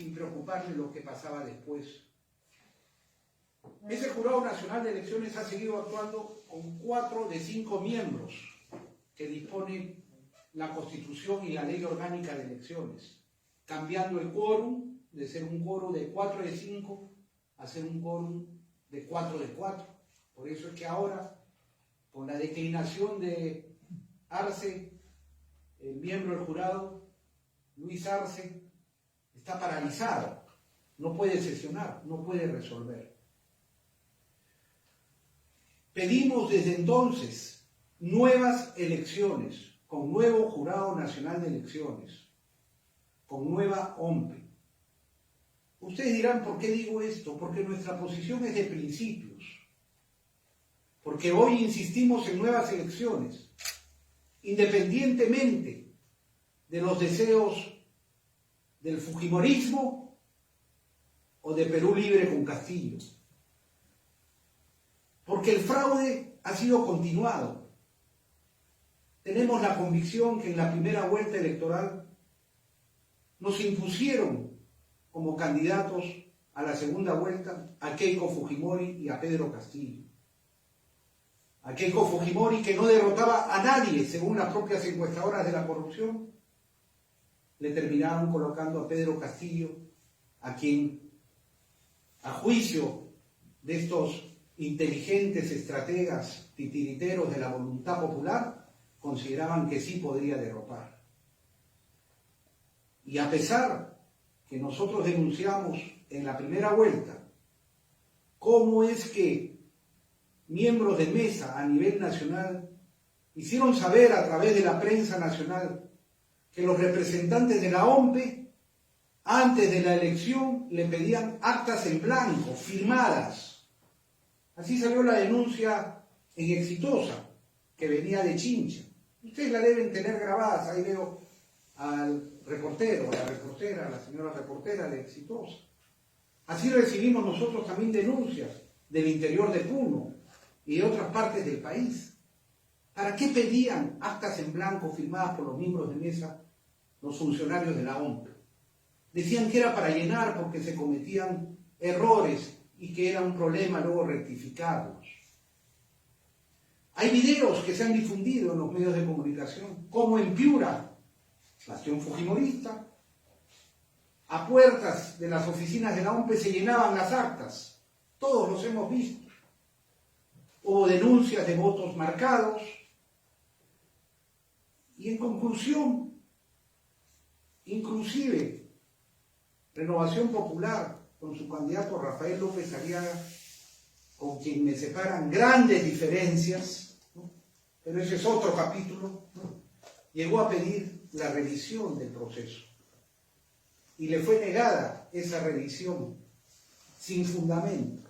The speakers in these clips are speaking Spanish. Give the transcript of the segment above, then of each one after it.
sin preocuparle lo que pasaba después. Ese Jurado Nacional de Elecciones ha seguido actuando con 4 de 5 miembros que dispone la Constitución y la Ley Orgánica de Elecciones, cambiando el quórum de ser un quórum de 4 de 5 a ser un quórum de 4 de 4. Por eso es que ahora, con la declinación de Arce, el miembro del jurado, Luis Arce, está paralizado, no puede sesionar, no puede resolver. Pedimos desde entonces nuevas elecciones, con nuevo Jurado Nacional de Elecciones, con nueva OMPE. Ustedes dirán, ¿por qué digo esto? Porque nuestra posición es de principios, porque hoy insistimos en nuevas elecciones, independientemente de los deseos del fujimorismo o de Perú Libre con Castillo. Porque el fraude ha sido continuado. Tenemos la convicción que en la primera vuelta electoral nos impusieron como candidatos a la segunda vuelta a Keiko Fujimori y a Pedro Castillo. A Keiko Fujimori, que no derrotaba a nadie según las propias encuestadoras de la corrupción, le terminaron colocando a Pedro Castillo, a quien, a juicio de estos inteligentes estrategas titiriteros de la voluntad popular, consideraban que sí podría derrotar. Y a pesar que nosotros denunciamos en la primera vuelta cómo es que miembros de mesa a nivel nacional hicieron saber a través de la prensa nacional que los representantes de la OMPE antes de la elección le pedían actas en blanco, firmadas. Así salió la denuncia en Exitosa, que venía de Chincha. Ustedes la deben tener grabadas, ahí veo al reportero, a la reportera, a la señora reportera de Exitosa. Así recibimos nosotros también denuncias del interior de Puno y de otras partes del país. ¿Para qué pedían actas en blanco firmadas por los miembros de mesa los funcionarios de la OMPE? Decían que era para llenar porque se cometían errores y que era un problema luego rectificarlos. Hay videos que se han difundido en los medios de comunicación, como en Piura, bastión fujimorista, a puertas de las oficinas de la OMPE se llenaban las actas. Todos los hemos visto. Hubo denuncias de votos marcados. Y en conclusión, inclusive, Renovación Popular, con su candidato Rafael López Aliaga, con quien me separan grandes diferencias, ¿no? Pero ese es otro capítulo, ¿no? Llegó a pedir la revisión del proceso. Y le fue negada esa revisión sin fundamento.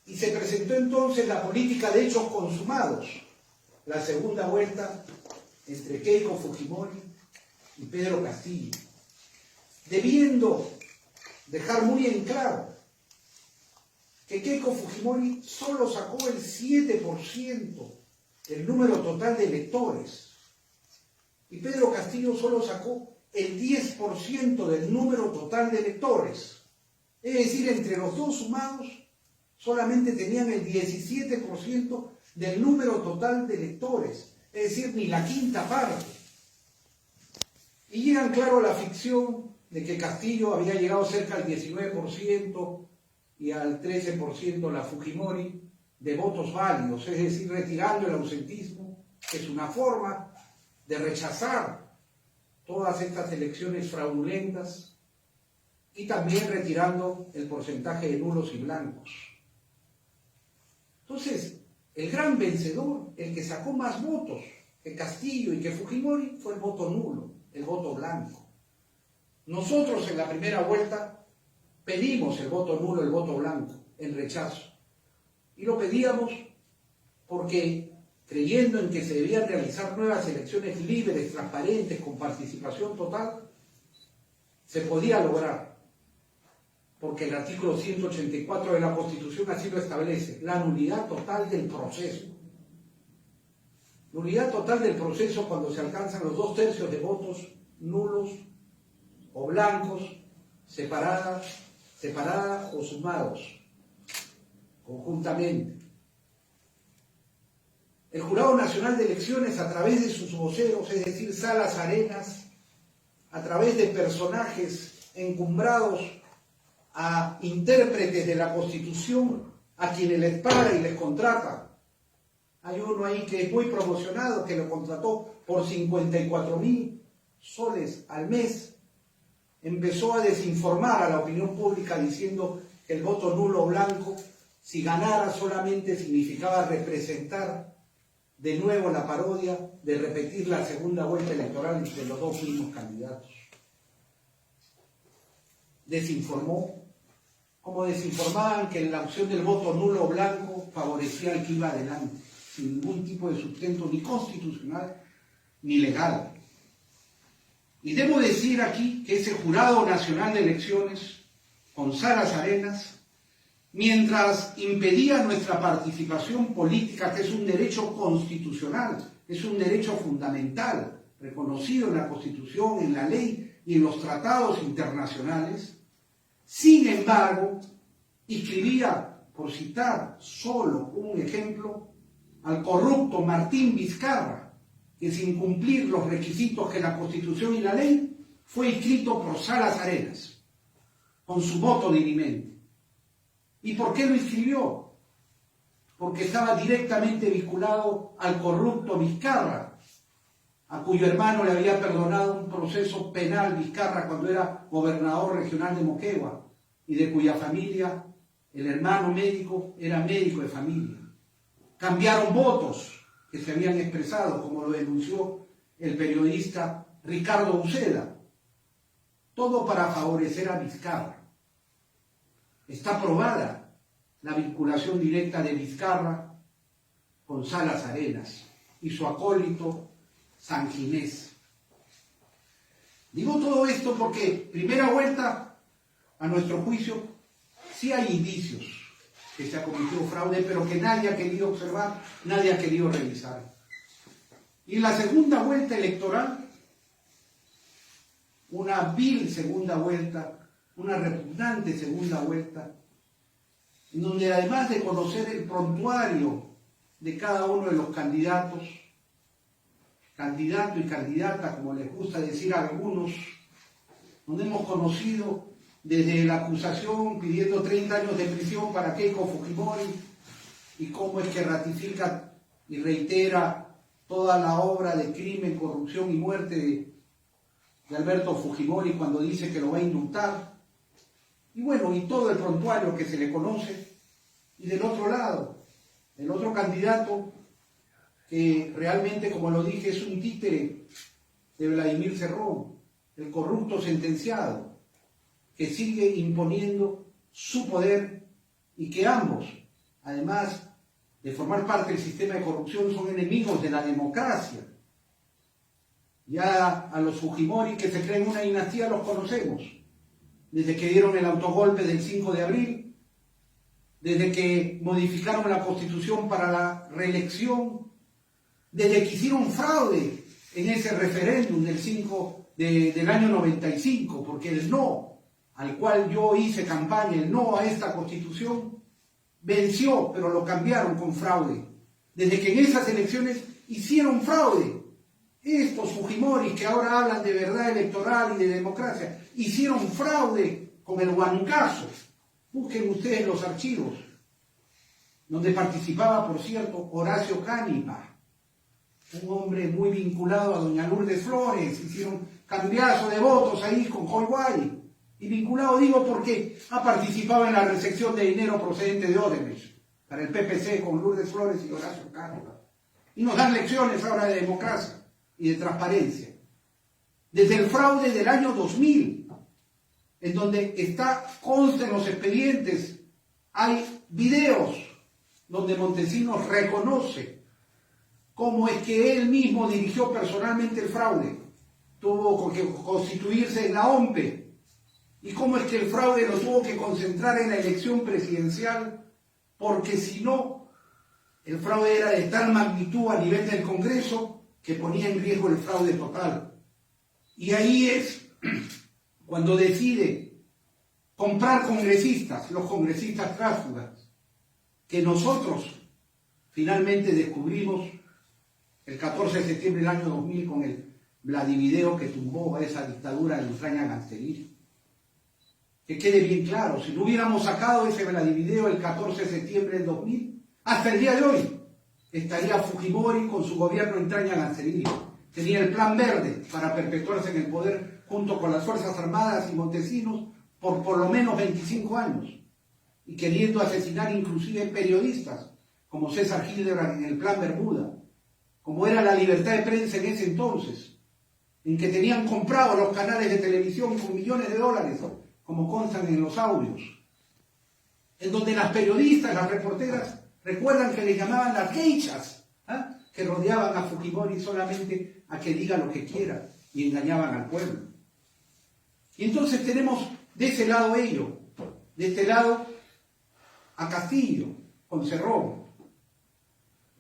Y se presentó entonces la política de hechos consumados, la segunda vuelta entre Keiko Fujimori y Pedro Castillo, debiendo dejar muy en claro que Keiko Fujimori solo sacó el 7% del número total de electores y Pedro Castillo solo sacó el 10% del número total de electores. Es decir, entre los dos sumados solamente tenían el 17% del número total de electores, es decir, ni la quinta parte. Y llegan claro a la ficción de que Castillo había llegado cerca al 19% y al 13% la Fujimori de votos válidos, es decir, retirando el ausentismo, que es una forma de rechazar todas estas elecciones fraudulentas, y también retirando el porcentaje de nulos y blancos. Entonces, el gran vencedor, el que sacó más votos que Castillo y que Fujimori, fue el voto nulo, el voto blanco. Nosotros en la primera vuelta pedimos el voto nulo, el voto blanco, en rechazo. Y lo pedíamos porque, creyendo en que se debían realizar nuevas elecciones libres, transparentes, con participación total, se podía lograr. Porque el artículo 184 de la Constitución así lo establece, la nulidad total del proceso. Nulidad total del proceso cuando se alcanzan los 2/3 de votos nulos o blancos, separadas o sumados, conjuntamente. El Jurado Nacional de Elecciones, a través de sus voceros, es decir, Salas Arenas, a través de personajes encumbrados a intérpretes de la Constitución, a quienes les paga y les contrata. Hay uno ahí que es muy promocionado, que lo contrató por 54.000 soles al mes. Empezó a desinformar a la opinión pública diciendo que el voto nulo o blanco, si ganara, solamente significaba representar de nuevo la parodia de repetir la segunda vuelta electoral entre los dos mismos candidatos. Desinformó, como desinformaban que la opción del voto nulo o blanco favorecía al que iba adelante, sin ningún tipo de sustento ni constitucional ni legal. Y debo decir aquí que ese Jurado Nacional de Elecciones, con Salas Arenas, mientras impedía nuestra participación política, que es un derecho constitucional, es un derecho fundamental, reconocido en la Constitución, en la ley y en los tratados internacionales, sin embargo, inscribía, por citar solo un ejemplo, al corrupto Martín Vizcarra, que sin cumplir los requisitos que la Constitución y la ley, fue inscrito por Salas Arenas, con su voto dirimente. ¿Y por qué lo inscribió? Porque estaba directamente vinculado al corrupto Vizcarra, a cuyo hermano le había perdonado un proceso penal Vizcarra cuando era gobernador regional de Moquegua, y de cuya familia el hermano médico era médico de familia. Cambiaron votos que se habían expresado, como lo denunció el periodista Ricardo Uceda, todo para favorecer a Vizcarra. Está probada la vinculación directa de Vizcarra con Salas Arenas y su acólito Sanginés. Digo todo esto porque, primera vuelta, a nuestro juicio, sí hay indicios que se ha cometido fraude, pero que nadie ha querido observar, nadie ha querido revisar. Y en la segunda vuelta electoral, una vil segunda vuelta, una repugnante segunda vuelta, en donde además de conocer el prontuario de cada uno de los candidatos, candidato y candidata, como les gusta decir a algunos, donde hemos conocido desde la acusación pidiendo 30 años de prisión para Keiko Fujimori, y cómo es que ratifica y reitera toda la obra de crimen, corrupción y muerte de Alberto Fujimori cuando dice que lo va a indultar, y bueno, y todo el prontuario que se le conoce. Y del otro lado, el otro candidato que realmente, como lo dije, es un títere de Vladimir Cerrón, el corrupto sentenciado, que sigue imponiendo su poder, y que ambos, además de formar parte del sistema de corrupción, son enemigos de la democracia. Ya a los Fujimori, que se creen una dinastía, los conocemos, desde que dieron el autogolpe del 5 de abril, desde que modificaron la Constitución para la reelección, desde que hicieron fraude en ese referéndum del año 95, porque el no, al cual yo hice campaña, el no a esta Constitución, venció, pero lo cambiaron con fraude. Desde que en esas elecciones hicieron fraude, estos Fujimori que ahora hablan de verdad electoral y de democracia, hicieron fraude con el Huancazo. Busquen ustedes los archivos, donde participaba, por cierto, Horacio Cánipa, un hombre muy vinculado a doña Lourdes Flores. Hicieron cambiazo de votos ahí con Holguay. Y vinculado digo porque ha participado en la recepción de dinero procedente de Odebrecht para el PPC con Lourdes Flores y Horacio Cánipa. Y nos dan lecciones ahora de democracia y de transparencia. Desde el fraude del año 2000, en donde consta en los expedientes, hay videos donde Montesinos reconoce cómo es que él mismo dirigió personalmente el fraude, tuvo que constituirse en la OMPE, y cómo es que el fraude lo tuvo que concentrar en la elección presidencial, porque si no, el fraude era de tal magnitud a nivel del Congreso que ponía en riesgo el fraude total. Y ahí es cuando decide comprar congresistas, los congresistas tránsfugas, que nosotros finalmente descubrimos el 14 de septiembre del año 2000 con el Vladivideo que tumbó a esa dictadura de entraña gangsteril. Que quede bien claro, si no hubiéramos sacado ese Vladivideo el 14 de septiembre del 2000, hasta el día de hoy estaría Fujimori con su gobierno entraña gangsteril. Tenía el plan verde para perpetuarse en el poder junto con las Fuerzas Armadas y Montesinos por lo menos 25 años, y queriendo asesinar inclusive periodistas como César Hildebrand en el Plan Bermuda, como era la libertad de prensa en ese entonces, en que tenían comprado los canales de televisión con millones de dólares, como constan en los audios, en donde las periodistas, las reporteras, recuerdan que le llamaban las geishas, que rodeaban a Fujimori solamente a que diga lo que quiera, y engañaban al pueblo. Y entonces tenemos de ese lado ello, de este lado a Castillo, con Cerrón.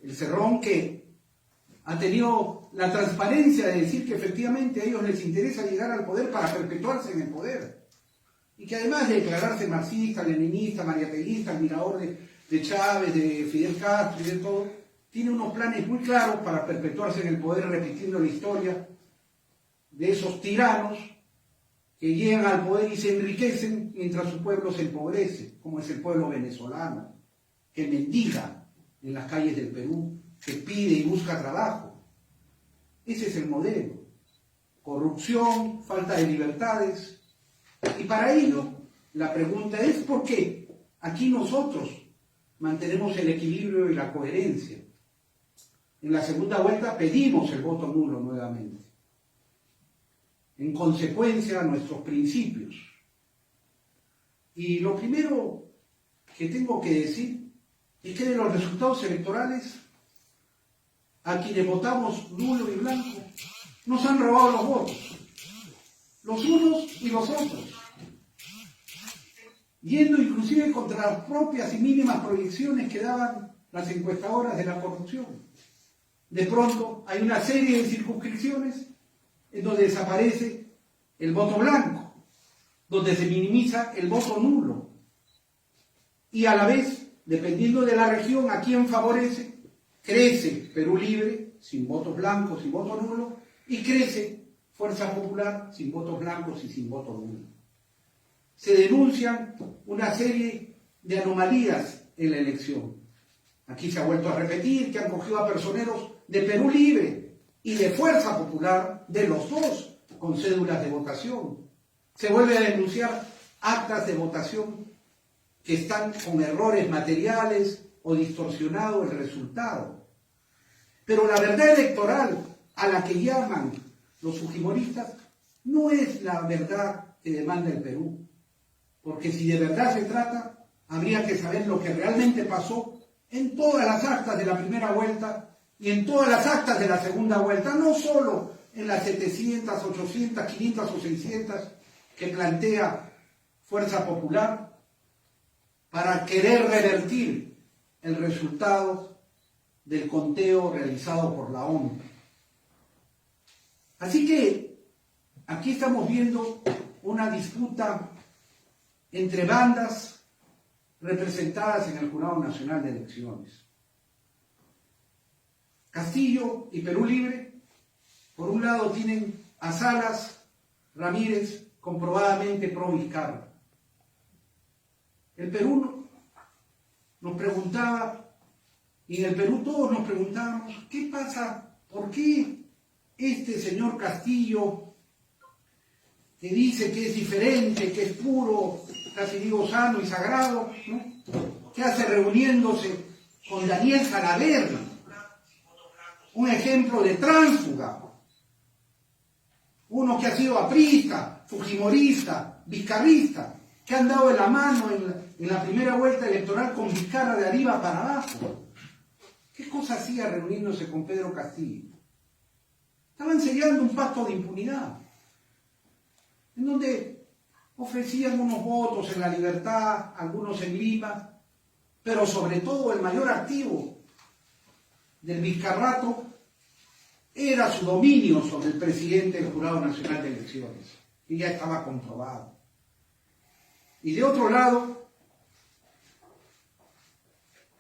El Cerrón que ha tenido la transparencia de decir que efectivamente a ellos les interesa llegar al poder para perpetuarse en el poder. Y que además de declararse marxista, leninista, mariateguista, admirador de Chávez, de Fidel Castro y de todo, tiene unos planes muy claros para perpetuarse en el poder, repitiendo la historia de esos tiranos que llegan al poder y se enriquecen mientras su pueblo se empobrece, como es el pueblo venezolano, que mendiga en las calles del Perú, que pide y busca trabajo. Ese es el modelo. Corrupción, falta de libertades. Y para ello, la pregunta es ¿por qué aquí nosotros mantenemos el equilibrio y la coherencia? En la segunda vuelta pedimos el voto nulo nuevamente, en consecuencia a nuestros principios. Y lo primero que tengo que decir es que de los resultados electorales, a quienes votamos nulo y blanco, nos han robado los votos, los unos y los otros, yendo inclusive contra las propias y mínimas proyecciones que daban las encuestadoras de la corrupción. De pronto hay una serie de circunscripciones en donde desaparece el voto blanco, donde se minimiza el voto nulo, y a la vez, dependiendo de la región a quién favorece, crece Perú Libre, sin votos blancos y voto nulo, y crece Fuerza Popular, sin votos blancos y sin voto nulo. Se denuncian una serie de anomalías en la elección. Aquí se ha vuelto a repetir que han cogido a personeros de Perú Libre y de Fuerza Popular, de los dos, con cédulas de votación. Se vuelve a denunciar actas de votación que están con errores materiales o distorsionado el resultado. Pero la verdad electoral a la que llaman los fujimoristas no es la verdad que demanda el Perú. Porque si de verdad se trata, habría que saber lo que realmente pasó en todas las actas de la primera vuelta y en todas las actas de la segunda vuelta, no solo en las 700, 800, 500 o 600 que plantea Fuerza Popular para querer revertir el resultado del conteo realizado por la ONU. Así que aquí estamos viendo una disputa entre bandas representadas en el Jurado Nacional de Elecciones. Castillo y Perú Libre, por un lado, tienen a Salas, Ramírez, comprobadamente pro Vizcarra. El Perú nos preguntaba, y en el Perú todos nos preguntábamos, ¿qué pasa? ¿Por qué este señor Castillo, que dice que es diferente, que es puro, casi digo sano y sagrado, ¿no?, que hace reuniéndose con Daniel Salaverry, un ejemplo de tránsfuga, uno que ha sido aprista, fujimorista, vizcarrista, que han dado de la mano en la primera vuelta electoral con Vizcarra de arriba para abajo? ¿Qué cosa hacía reuniéndose con Pedro Castillo? Estaban sellando un pacto de impunidad, en donde ofrecían unos votos en La Libertad, algunos en Lima, pero sobre todo el mayor activo del vizcarrato era su dominio sobre el presidente del Jurado Nacional de Elecciones. y ya estaba comprobado. Y de otro lado,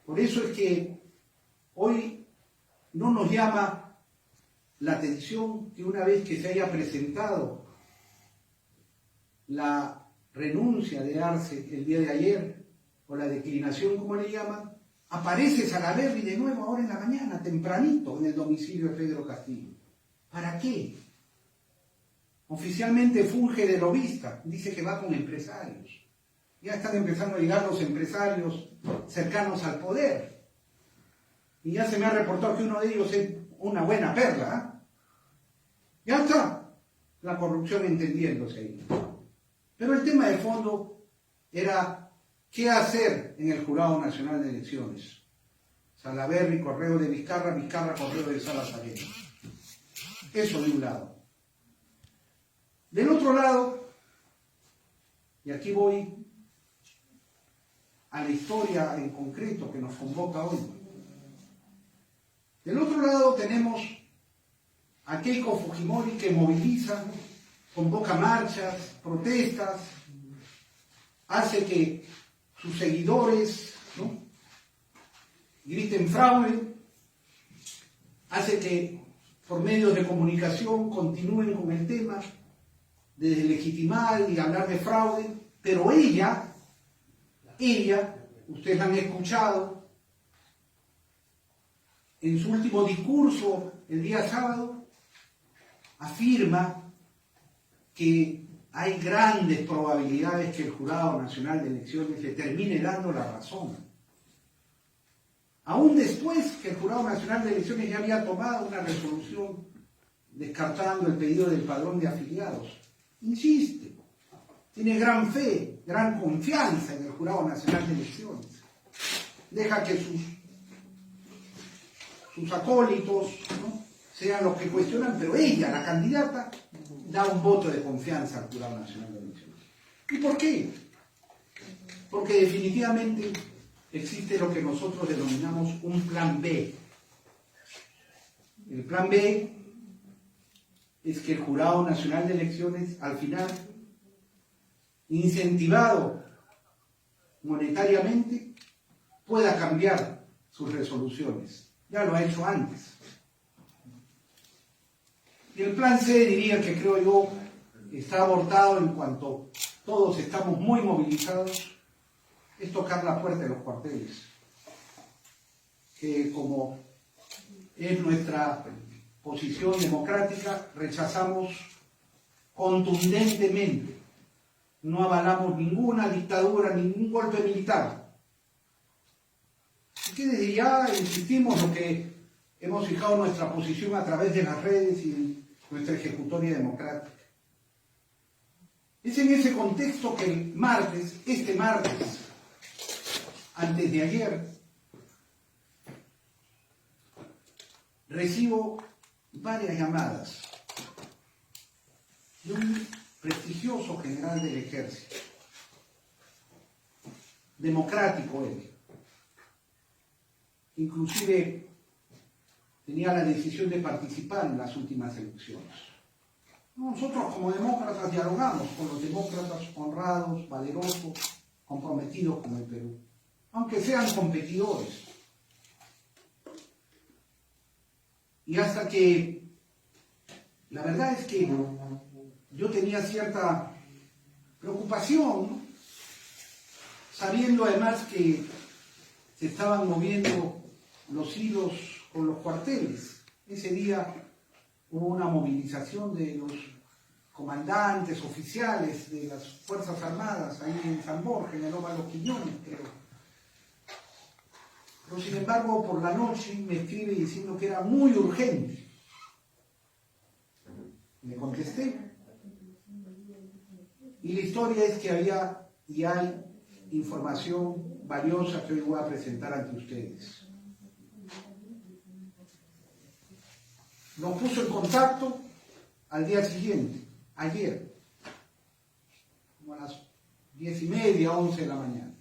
por eso es que hoy no nos llama la atención que una vez que se haya presentado la renuncia de Arce el día de ayer, o la declinación, como le llaman, aparece Salaverry de nuevo ahora en la mañana, tempranito, en el domicilio de Pedro Castillo. ¿Para qué? Oficialmente funge de lobista, dice que va con empresarios. Ya están empezando a llegar los empresarios cercanos al poder. Y ya se me ha reportado que uno de ellos es una buena perla. Ya está la corrupción entendiéndose ahí. Pero el tema de fondo era qué hacer en el Jurado Nacional de Elecciones. Salaverry, correo de Vizcarra, Vizcarra, correo de Salas Arenas. Eso de un lado. Del otro lado, y aquí voy a la historia en concreto que nos convoca hoy. Del otro lado tenemos a Keiko Fujimori que moviliza, convoca marchas, protestas, hace que sus seguidores, ¿no?, griten fraude, hace que por medios de comunicación continúen con el tema de deslegitimar y hablar de fraude, pero ella, ustedes la han escuchado, en su último discurso el día sábado, afirma que hay grandes probabilidades que el Jurado Nacional de Elecciones le termine dando la razón. Aún después que el Jurado Nacional de Elecciones ya había tomado una resolución descartando el pedido del padrón de afiliados. Insiste, tiene gran fe, gran confianza en el Jurado Nacional de Elecciones. Deja que sus acólitos, ¿no?, sean los que cuestionan, pero ella, la candidata, da un voto de confianza al Jurado Nacional de Elecciones. ¿Y por qué? Porque definitivamente existe lo que nosotros denominamos un plan B. El plan B es que el Jurado Nacional de Elecciones, al final, incentivado monetariamente, pueda cambiar sus resoluciones. Ya lo ha hecho antes. Y el plan C, diría que creo yo, está abortado en cuanto todos estamos muy movilizados, es tocar la puerta de los cuarteles. Que como es nuestra posición democrática, rechazamos contundentemente. No avalamos ninguna dictadura, ningún golpe militar. Así que desde ya insistimos lo que hemos fijado nuestra posición a través de las redes y nuestra ejecutoria democrática. Es en ese contexto que el martes, este martes, antes de ayer, recibo varias llamadas de un prestigioso general del ejército, democrático él, inclusive tenía la decisión de participar en las últimas elecciones. Nosotros como demócratas dialogamos con los demócratas honrados, valerosos, comprometidos con el Perú, aunque sean competidores. Y hasta que, la verdad es que yo tenía cierta preocupación, ¿no?, sabiendo además que se estaban moviendo los hilos con los cuarteles. Ese día hubo una movilización de los comandantes oficiales de las Fuerzas Armadas ahí en San Borja, en el Óvalo Quiñones, pero sin embargo por la noche me escribe diciendo que era muy urgente. Le contesté. Y la historia es que había y hay información valiosa que hoy voy a presentar ante ustedes. Nos puso en contacto al día siguiente, ayer, como a las 10:30, 11 de la mañana.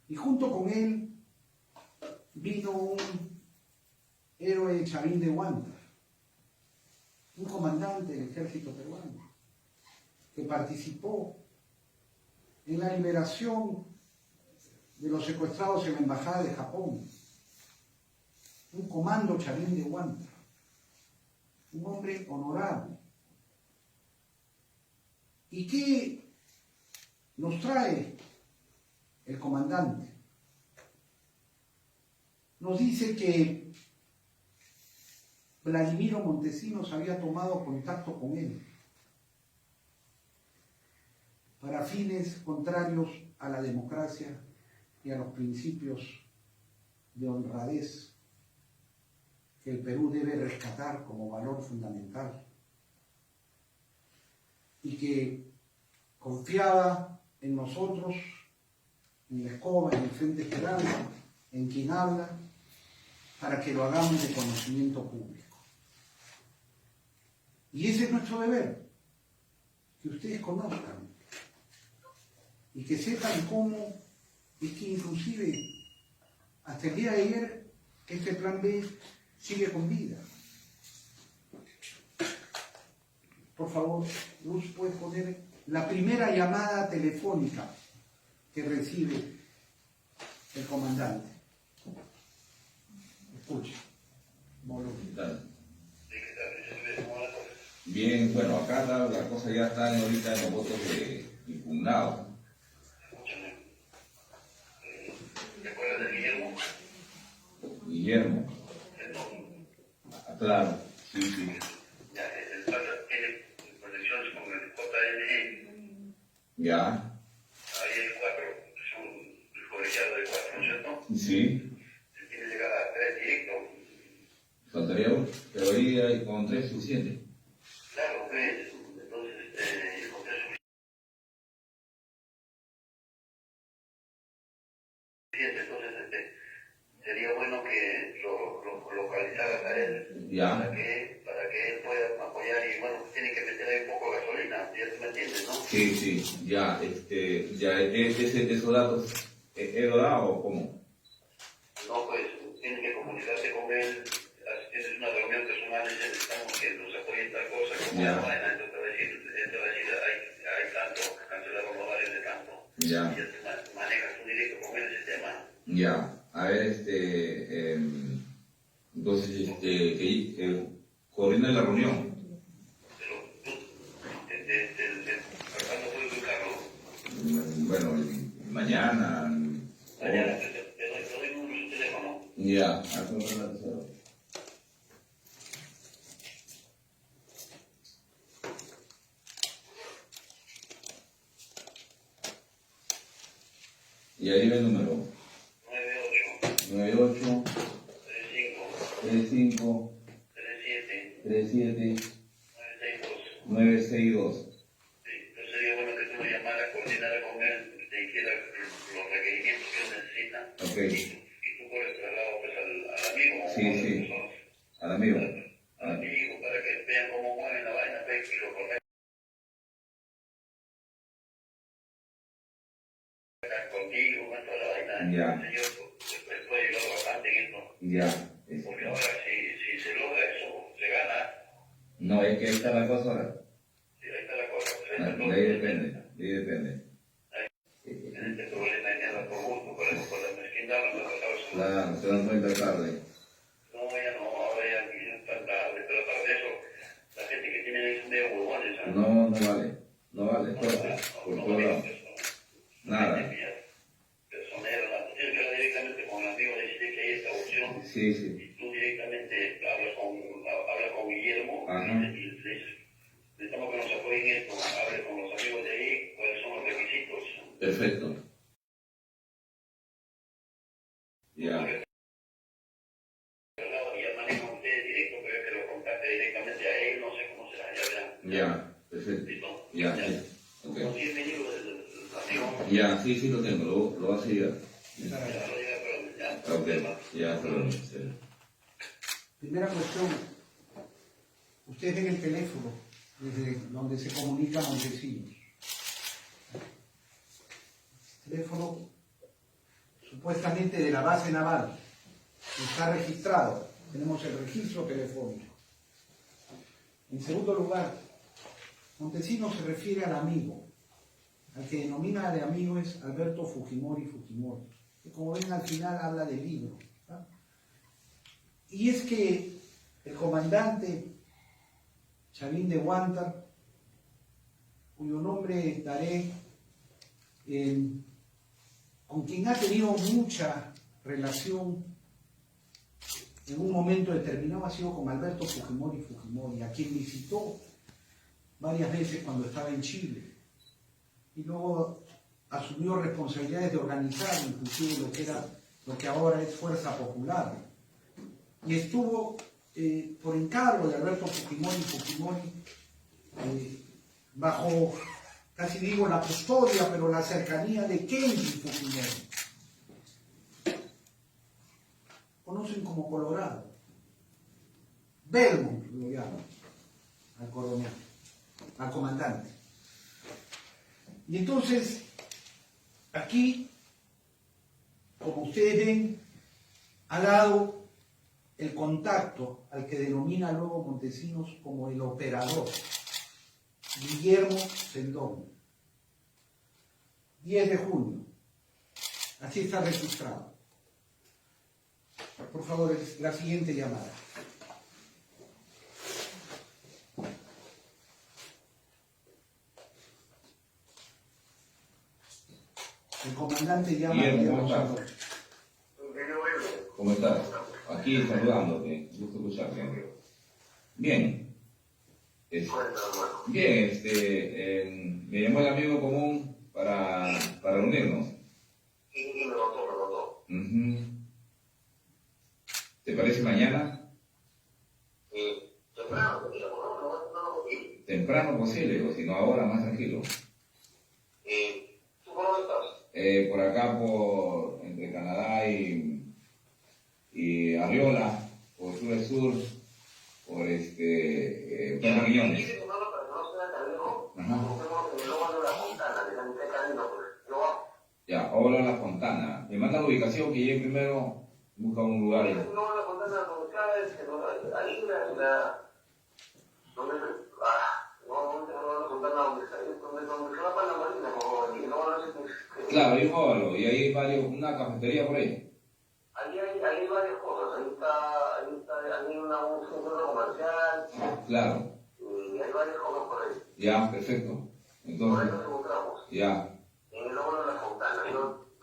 Y junto con él vino un héroe Chavín de Huántar, un comandante del ejército peruano, que participó en la liberación de los secuestrados en la Embajada de Japón, un comando Chavín de Huanta, un hombre honorable. ¿Y qué nos trae el comandante? Nos dice que Vladimiro Montesinos había tomado contacto con él para fines contrarios a la democracia y a los principios de honradez que el Perú debe rescatar como valor fundamental, y que confiaba en nosotros, en la escoba, en el Frente Esperanza, en quien habla, para que lo hagamos de conocimiento público. Y ese es nuestro deber, que ustedes conozcan y que sepan cómo es que inclusive hasta el día de ayer este plan B sigue con vida. Por favor, Luz, puede poner la primera llamada telefónica que recibe el comandante. Escuche. Bien, bueno, acá la cosa ya está ahorita en los votos impugnados. ¿Te acuerdas de Guillermo? Guillermo. Claro, sí, sí. Ya, el pata tiene conexiones con el JNE. Ya. Ahí el 4, es un colegiado de 4, ¿no es cierto? Sí. Él tiene llegada a 3 directo. Faltaría uno, pero ahí con 3 es suficiente. Claro, pues, entonces, con 3 suficiente, entonces, sería bueno que lo localizaras a él. Ya. Para que él pueda apoyar y, bueno, tiene que meter ahí un poco de gasolina, ¿ya me entiendes, no? Sí, sí, ya, esos datos, ¿he dado o cómo? No, pues, tienes que comunicarte con él, tienes una reunión personal y necesitamos que nos apoyen tal cosa, como Ya. la vaina, entonces te va a decir, hay tanto, cancelaron los varios de tanto. Ya. Y tú manejas tú directo con él ese tema. Ya, a ver, entonces, coordina la reunión. Pero tú, ¿cuándo puedes buscarlo? Bueno, mañana. Mañana te doy un número de teléfono. Ya, y ahí va el número. 98 35 37 962. Sí, entonces sería bueno que tú lo llamaras, coordinaras con él, te hiciera los requerimientos que él necesita. Ok. Y tú por el traslado pues al amigo. Sí, o a las sí. personas. Al amigo. Al amigo, para que vean cómo mueven la vaina, pues, y lo correcto contigo, con toda la vaina. Ya. Entonces yo puedo ayudar bastante en esto. Ya. Porque ahora si se logra eso, se gana. No, es que ahí está la cosa ahora. Sí, ahí está la cosa. Pues, ahí está todo. De ahí depende, de ahí depende. En este problema en nada por gusto, por la mezquindad, no me ha pasado eso. Claro, se dan cuenta tarde. No, ya no, ahora ya es tan tarde, pero aparte de eso, la gente que tiene ahí son medio huevones, ¿sabes? No, no vale. No vale. Por No, todos lados. Nada. Personero, tú tienes que hablar directamente con el amigo, decirle que hay esta opción. Sí, sí. Y tú directamente hablas con Guillermo. Ajá. Y le dices, necesitamos que nos apoyen esto, hable con los amigos de ahí, cuáles son los requisitos. Perfecto. Ya. Y ya manejan ustedes directo, pero es que lo contacte directamente a él, no sé cómo será, ya verán. Ya. Perfecto. ¿Listo? Ya, sí. Ok. ¿No tienes venido el amigo? Ya, sí, sí lo tengo. Lo vas a seguir. Ya lo llega, pero ya. Ok. Ya, perdón. Sí. Primera cuestión, ustedes ven el teléfono desde donde se comunica Montesinos. Teléfono supuestamente de la base naval, está registrado, tenemos el registro telefónico. En segundo lugar, Montesinos se refiere al amigo. Al que denomina de amigo es Alberto Fujimori Fujimori, que como ven al final habla del libro, ¿no? Y es que el comandante Chavín de Huántar, cuyo nombre daré, con quien ha tenido mucha relación en un momento determinado, ha sido con Alberto Fujimori Fujimori, a quien visitó varias veces cuando estaba en Chile, y luego asumió responsabilidades de organizar inclusive lo que ahora es Fuerza Popular, y estuvo por encargo de Alberto Fujimori Fujimori bajo, casi digo la custodia, pero la cercanía de Kenji Fujimori. Conocen como Colorado. Belmont lo llaman al coronel, al comandante. Y entonces, aquí, como ustedes ven, ha dado el contacto al que denomina luego Montesinos como el operador, Guillermo Sendón. 10 de junio. Así está registrado. Por favor, la siguiente llamada. El comandante llama a Guillermo, ¿cómo Sendón. estás? ¿Cómo estás? Aquí saludándote, gusto escucharte. Bien. Bien, me llamó el amigo común para reunirnos. Y me notó. Ujú. ¿Te parece mañana? Temprano, no. Temprano posible, o si no ahora, más tranquilo. ¿Tú por dónde estás? Por acá, entre Canadá y Arriola, por sur, por Puerto Quiñones. Dice tu mano para que no sea tan lejos. Ajá. Luego de la Fontana, de la mitad de camino, pues. Yo bajo. Ya, ahora la Fontana. Me manda la ubicación que llegue primero, busca un lugar. No, la Fontana, donde está, ahí la... Donde... No, la Fontana, donde se va para la marina, como y no sé qué. Claro, hay un óvalo y hay una cafetería por ahí. Ahí hay varias cosas, ahí hay un centro comercial, Claro, y hay varias cosas por ahí. ya, perfecto. Por ahí Entonces, nos encontramos. ya, En el óvalo de la Fontana.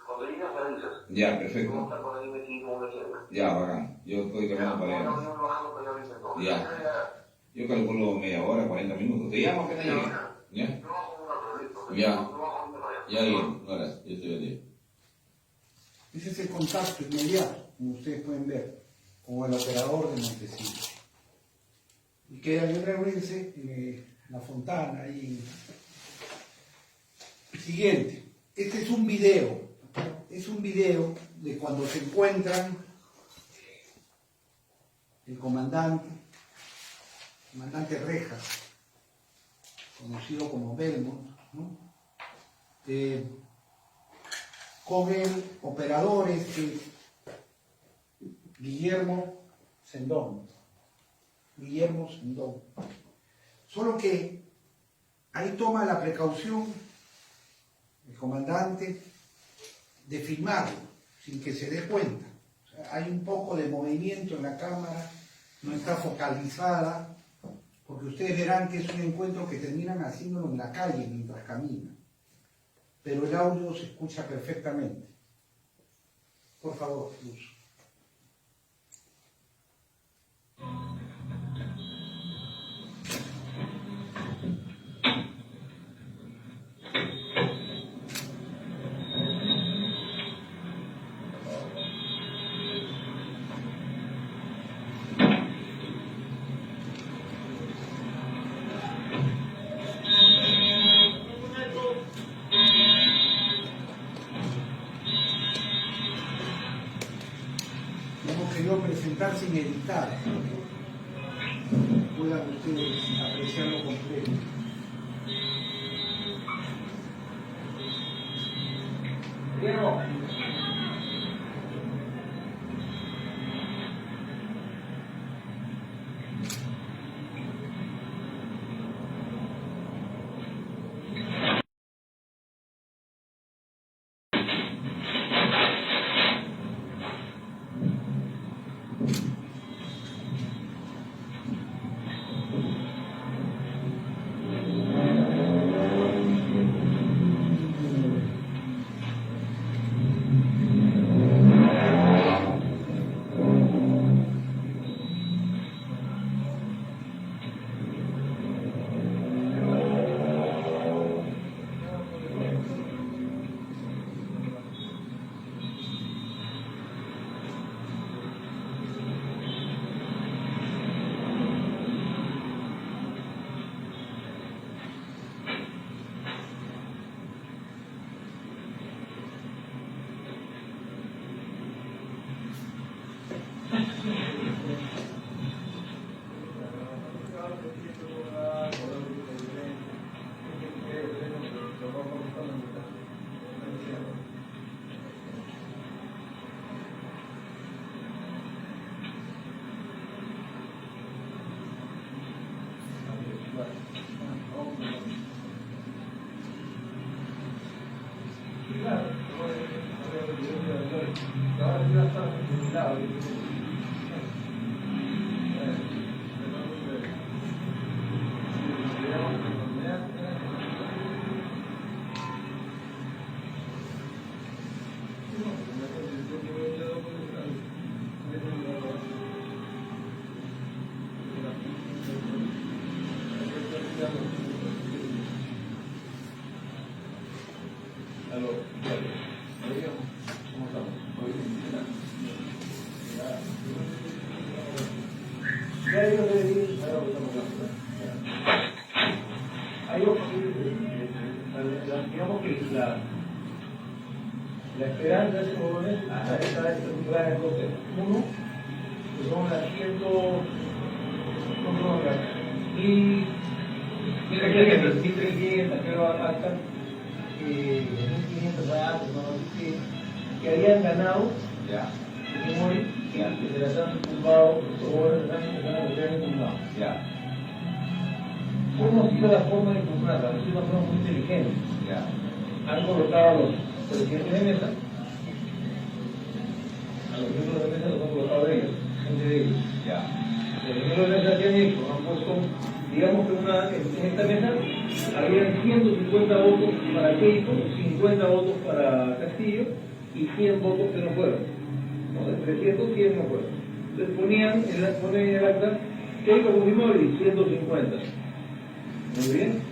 Cuando llegas me avisas. ya, Vamos a perfecto. estar por ahí metidos como una tienda. Ya, bacán. Yo estoy caminando para allá. No bajamos para allá ahorita entonces. Ya. Yo calculo media hora, 40 minutos. Te llamo apenas llegue. ¿Ya? Yo bajo un rato, listo. Ya. Yo bajo ahorita para allá. Ya bien, horas, yo estoy aquí. Ese es el contacto inmediato, como ustedes pueden ver, con el operador de Montesinos. Y queda de reunirse en la Fontana. Ahí. Siguiente. Este es un video. Es un video de cuando se encuentran el comandante Rejas, conocido como Belmont, ¿no? Con el operador Guillermo Sendón. Solo que ahí toma la precaución el comandante de filmarlo sin que se dé cuenta. O sea, hay un poco de movimiento en la cámara, no está focalizada, porque ustedes verán que es un encuentro que terminan haciéndolo en la calle mientras caminan. Pero el audio se escucha perfectamente. Por favor, Luz. Hemos querido presentar sin editar. Puedan ustedes apreciarlo completo. Diego. Digamos que la esperanza de esos jóvenes está estructurada en dos temas. Uno, que son las 100 y 1.300, creo, acá, 1.500 datos, que habían ganado, que se las han tumbado, estos jóvenes se han tumbado. ¿Cómo ha sido la forma de comprarla? Es una forma muy inteligente. Han colocado a los presidentes de mesa, a los miembros de mesa los han colocado de ellos, gente de ellos. Los miembros de mesa que han hecho, han puesto, digamos que en esta mesa habían 150 votos para Keiko, 50 votos para Castillo y 100 votos que no fueron. ¿No? De 300, 100 no fueron. Entonces ponen en el acta Keiko Fujimori, 150. Muy bien.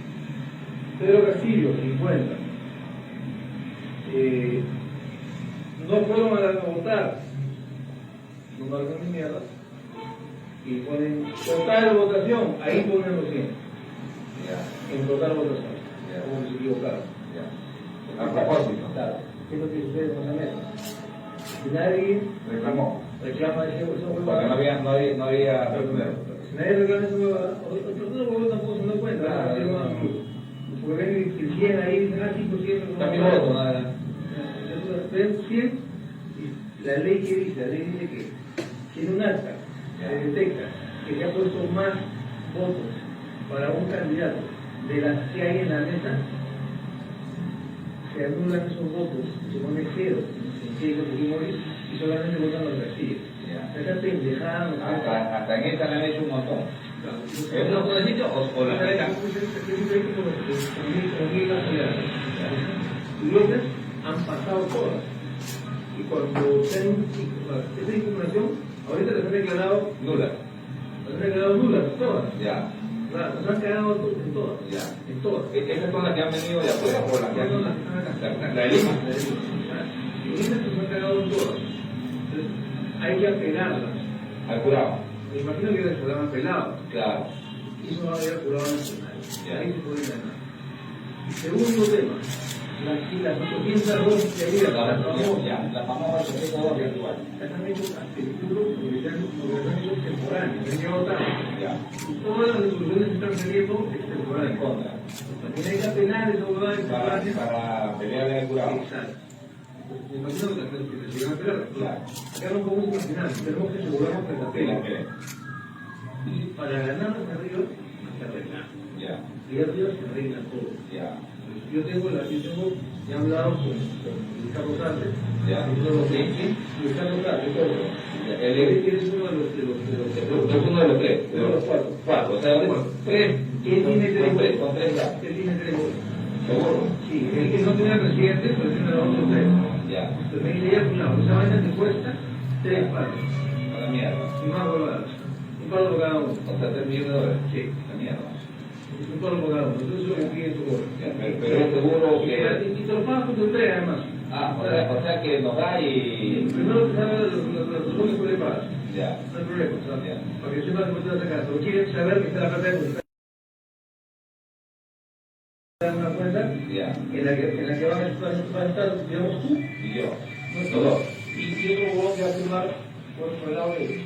Pedro Castillo, 50. No fueron a votar, no marcan ni mierda, y ponen total votación, ahí ponen los 100. En total votación, como se equivocaron. A propósito. Claro, ¿qué es lo que sucede con la mesa? Si nadie reclama ese Porque no había si nadie reclama esa huevada, otro huevo tampoco se da cuenta. Porque ven que el 100 ahí dicen, sí, por 100. También voto, nada. Ven 100, y la ley que dice, que tiene un acta que detecta que se ha puesto más votos para un candidato de las que hay en la mesa, se anulan esos votos, se pone cero en Keiko Fujimori y solamente votan los Castillo. Esa pendejada no Hasta en esta le han hecho un montón. ¿Es lo que necesito o la fecha? Y otras han pasado todas. Y cuando estén esa información, ahorita les han declarado Nula. todas. Claro, nos han cagado en todas. En todas. Esas son las que han venido de afuera por las que han. La de Lima. Y esas nos han cagado en todas. Entonces, hay que apelarlas. Al jurado. Me imagino que les han apelado. Claro. Y eso va a ir al jurado nacional. Ahí se puede ganar. Y segundo tema, las 802 que había, La famosa secreta virtual. están hechos hasta el futuro organizativos temporáneos, han llegado tarde. Y todas las resoluciones que están saliendo extemporáneas. En contra. También hay que apelar esa huevada extemporánea. Para pelear en el jurado. Exacto. Me imagino que se llegan a apelar. Claro. Acá no podemos imaginar, tenemos que asegurarnos que la Que la pena. peleen. Y para ganar hasta arriba, hay que arreglar. Y arriba se arregla todo. Yo tengo, ya he hablado con Luis Carlos Arce, Luis Carlos Arce, él es uno de los tres, Es uno de los tres. Cuatro. O sea, tres. Él tiene tres. Con tres ya. Él tiene tres votos. Seguro. Sí, él que no tiene presidente, pero tiene los otros tres. Entonces me dice, ya, cuidado, esa vaina te cuesta 3 palos. A la mierda. Y más huevadas. Un palo por cada uno. O sea, $3 millones. Sí. La mierda. Un palo por cada uno. Entonces eso es lo que pide su voto. Pero es seguro que. Y te lo pagas con tu entrega, además. O sea que nos da y. Primero te sabe lo que puede pagar. No hay problema, ¿sabes? Porque siempre se puede sacar. Pero quieren saber que está la plata de una cuenta en la que van a estar, digamos, tú Y yo. los dos. Y otro huevón que va a firmar por el lado de ellos.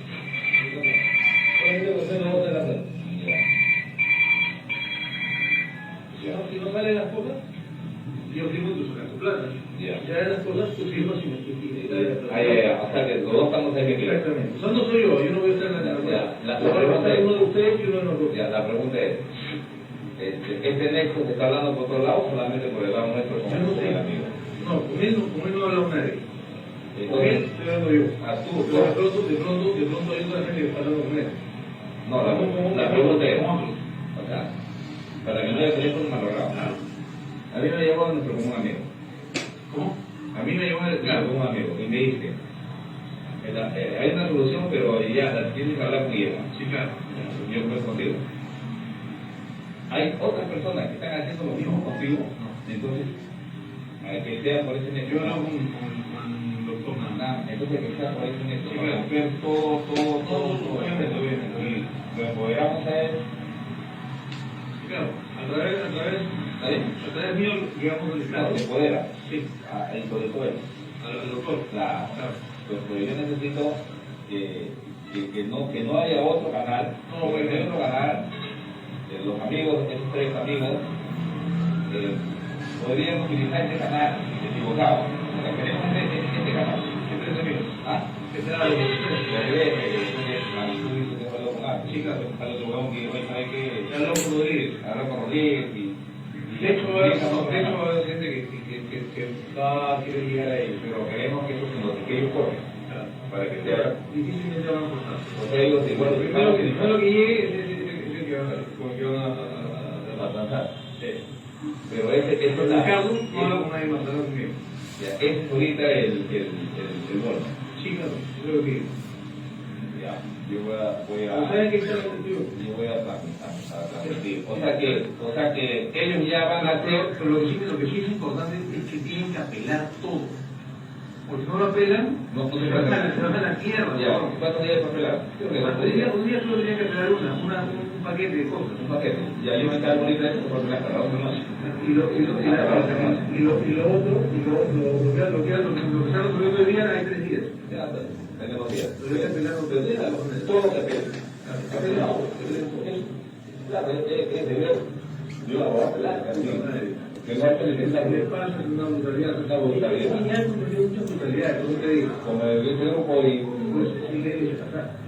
Solamente usted no vota en la cuenta. Si no salen las cosas, yo firmo tu sacar tu plata. Ya de las cosas, tú firmas y O sea que los dos estamos ahí que exactamente. O sea, no soy yo no voy a estar en la cuenta. La Va a pregunta estar es. uno de ustedes y uno de nosotros. La pregunta es. ¿Este nexo se está hablando por otro lado o solamente por el lado nuestro Yo como no el sé. amigo? No, con él no hablamos nadie. Con él estoy hablando yo. Pero de pronto hay otra gente que está hablando con él. No, la pregunta es, o sea, para que no haya teléfono malogrado. A mí me llegó nuestro común amigo. ¿Cómo? A mí me llegó nuestro común amigo y me dice, hay una solución, pero ya tienes que hablar con ella. Sí, claro. Yo pues contigo. Hay otras personas que están haciendo lo mismo contigo, entonces, que sea por ese neto. Yo hablo con el doctor Nanda. Entonces, que sea por ese neto. Sí, claro, ver todo. Y lo empoderamos a él. Claro, a través mío llegamos al Estado. Se empodera. Sí. El poder. Al doctor. Claro. Pero yo necesito que no haya otro canal. No, porque hay otro canal. Los amigos, esos 3 amigos, podrían utilizar este canal equivocado. O sea, queremos este canal. ¿Qué 3 amigos? ¿Ah? ¿Qué será lo Sí, claro. Al otro huevón que hoy sabe que habló con Rodríguez. habló con Rodríguez y De hecho, hay gente que quiere llegar a ellos. pero queremos que ellos corren para que sea. Difícilmente van a cortar. O sea, ellos igual Primero que llegue es el que van a tratar. Sí. Pero ese es Ricardo no habla con nadie más, habla conmigo. ese es ahorita el gol. Sí, claro, eso es lo que digo. Ya, yo voy a ¿Saben qué está contigo? yo voy a transmitir. O sea que ellos ya van a hacer. Pero lo que sí es importante es que tienen que apelar todo. Porque si no lo apelan, No, se van a la tierra. Ya, ¿cuántos días para pelar? Creo que Un día solo tenía que apelar un paquete de cosas. un paquete. Ya yo me encargo ahorita de eso porque me hasta la otra noche. Y lo otro, lo que se ha resolvido hoy día hay 3 días. Ya, tenemos días. Pero hay que apelar Pero días, todo lo que apela. Apelado. Claro, es deber. Yo la voy a apelar. Que no Le pasa una brutalidad. Una brutalidad. Y ya cometió muchas brutalidades, como te digo. como el grupo y Pues,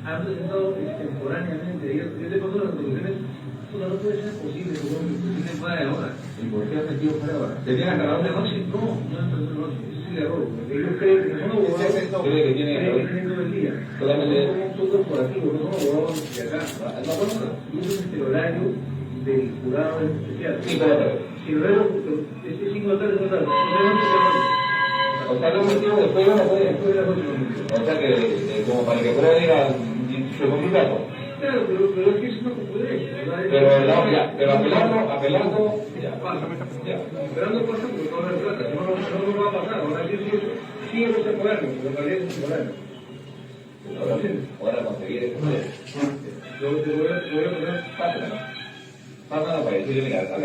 han presentado extemporáneamente. Yo te paso las resoluciones. No puede ser posible que un presidente fuera de hora. ¿Y por qué ha metido fuera ahora? ¿Tenían hasta la ¿De noche? No es de noche. Ese es el error. Porque ellos creen que son abogados. Cree que tienen Creen que tienen todo el día. Solamente Son corporativos, no son abogados de acá. no conozco. Y ese es el horario del jurado especial. Sí, claro. Si el horario es 5 de la tarde, 5 de la tarde. O sea, lo metió después de la Después de las 8 de la noche. O sea que, como para que pueda ir al segundo plato. Claro, pero es que es una computadora. Pero apelando, ya. Pasa. Ya. Esperando pasa porque no hay plata. No va a pasar. Ahora sí es temporario, pero en realidad es temporario. Ahora conseguir eso. Te voy a poner. Pásalo para decirle, mira, acá.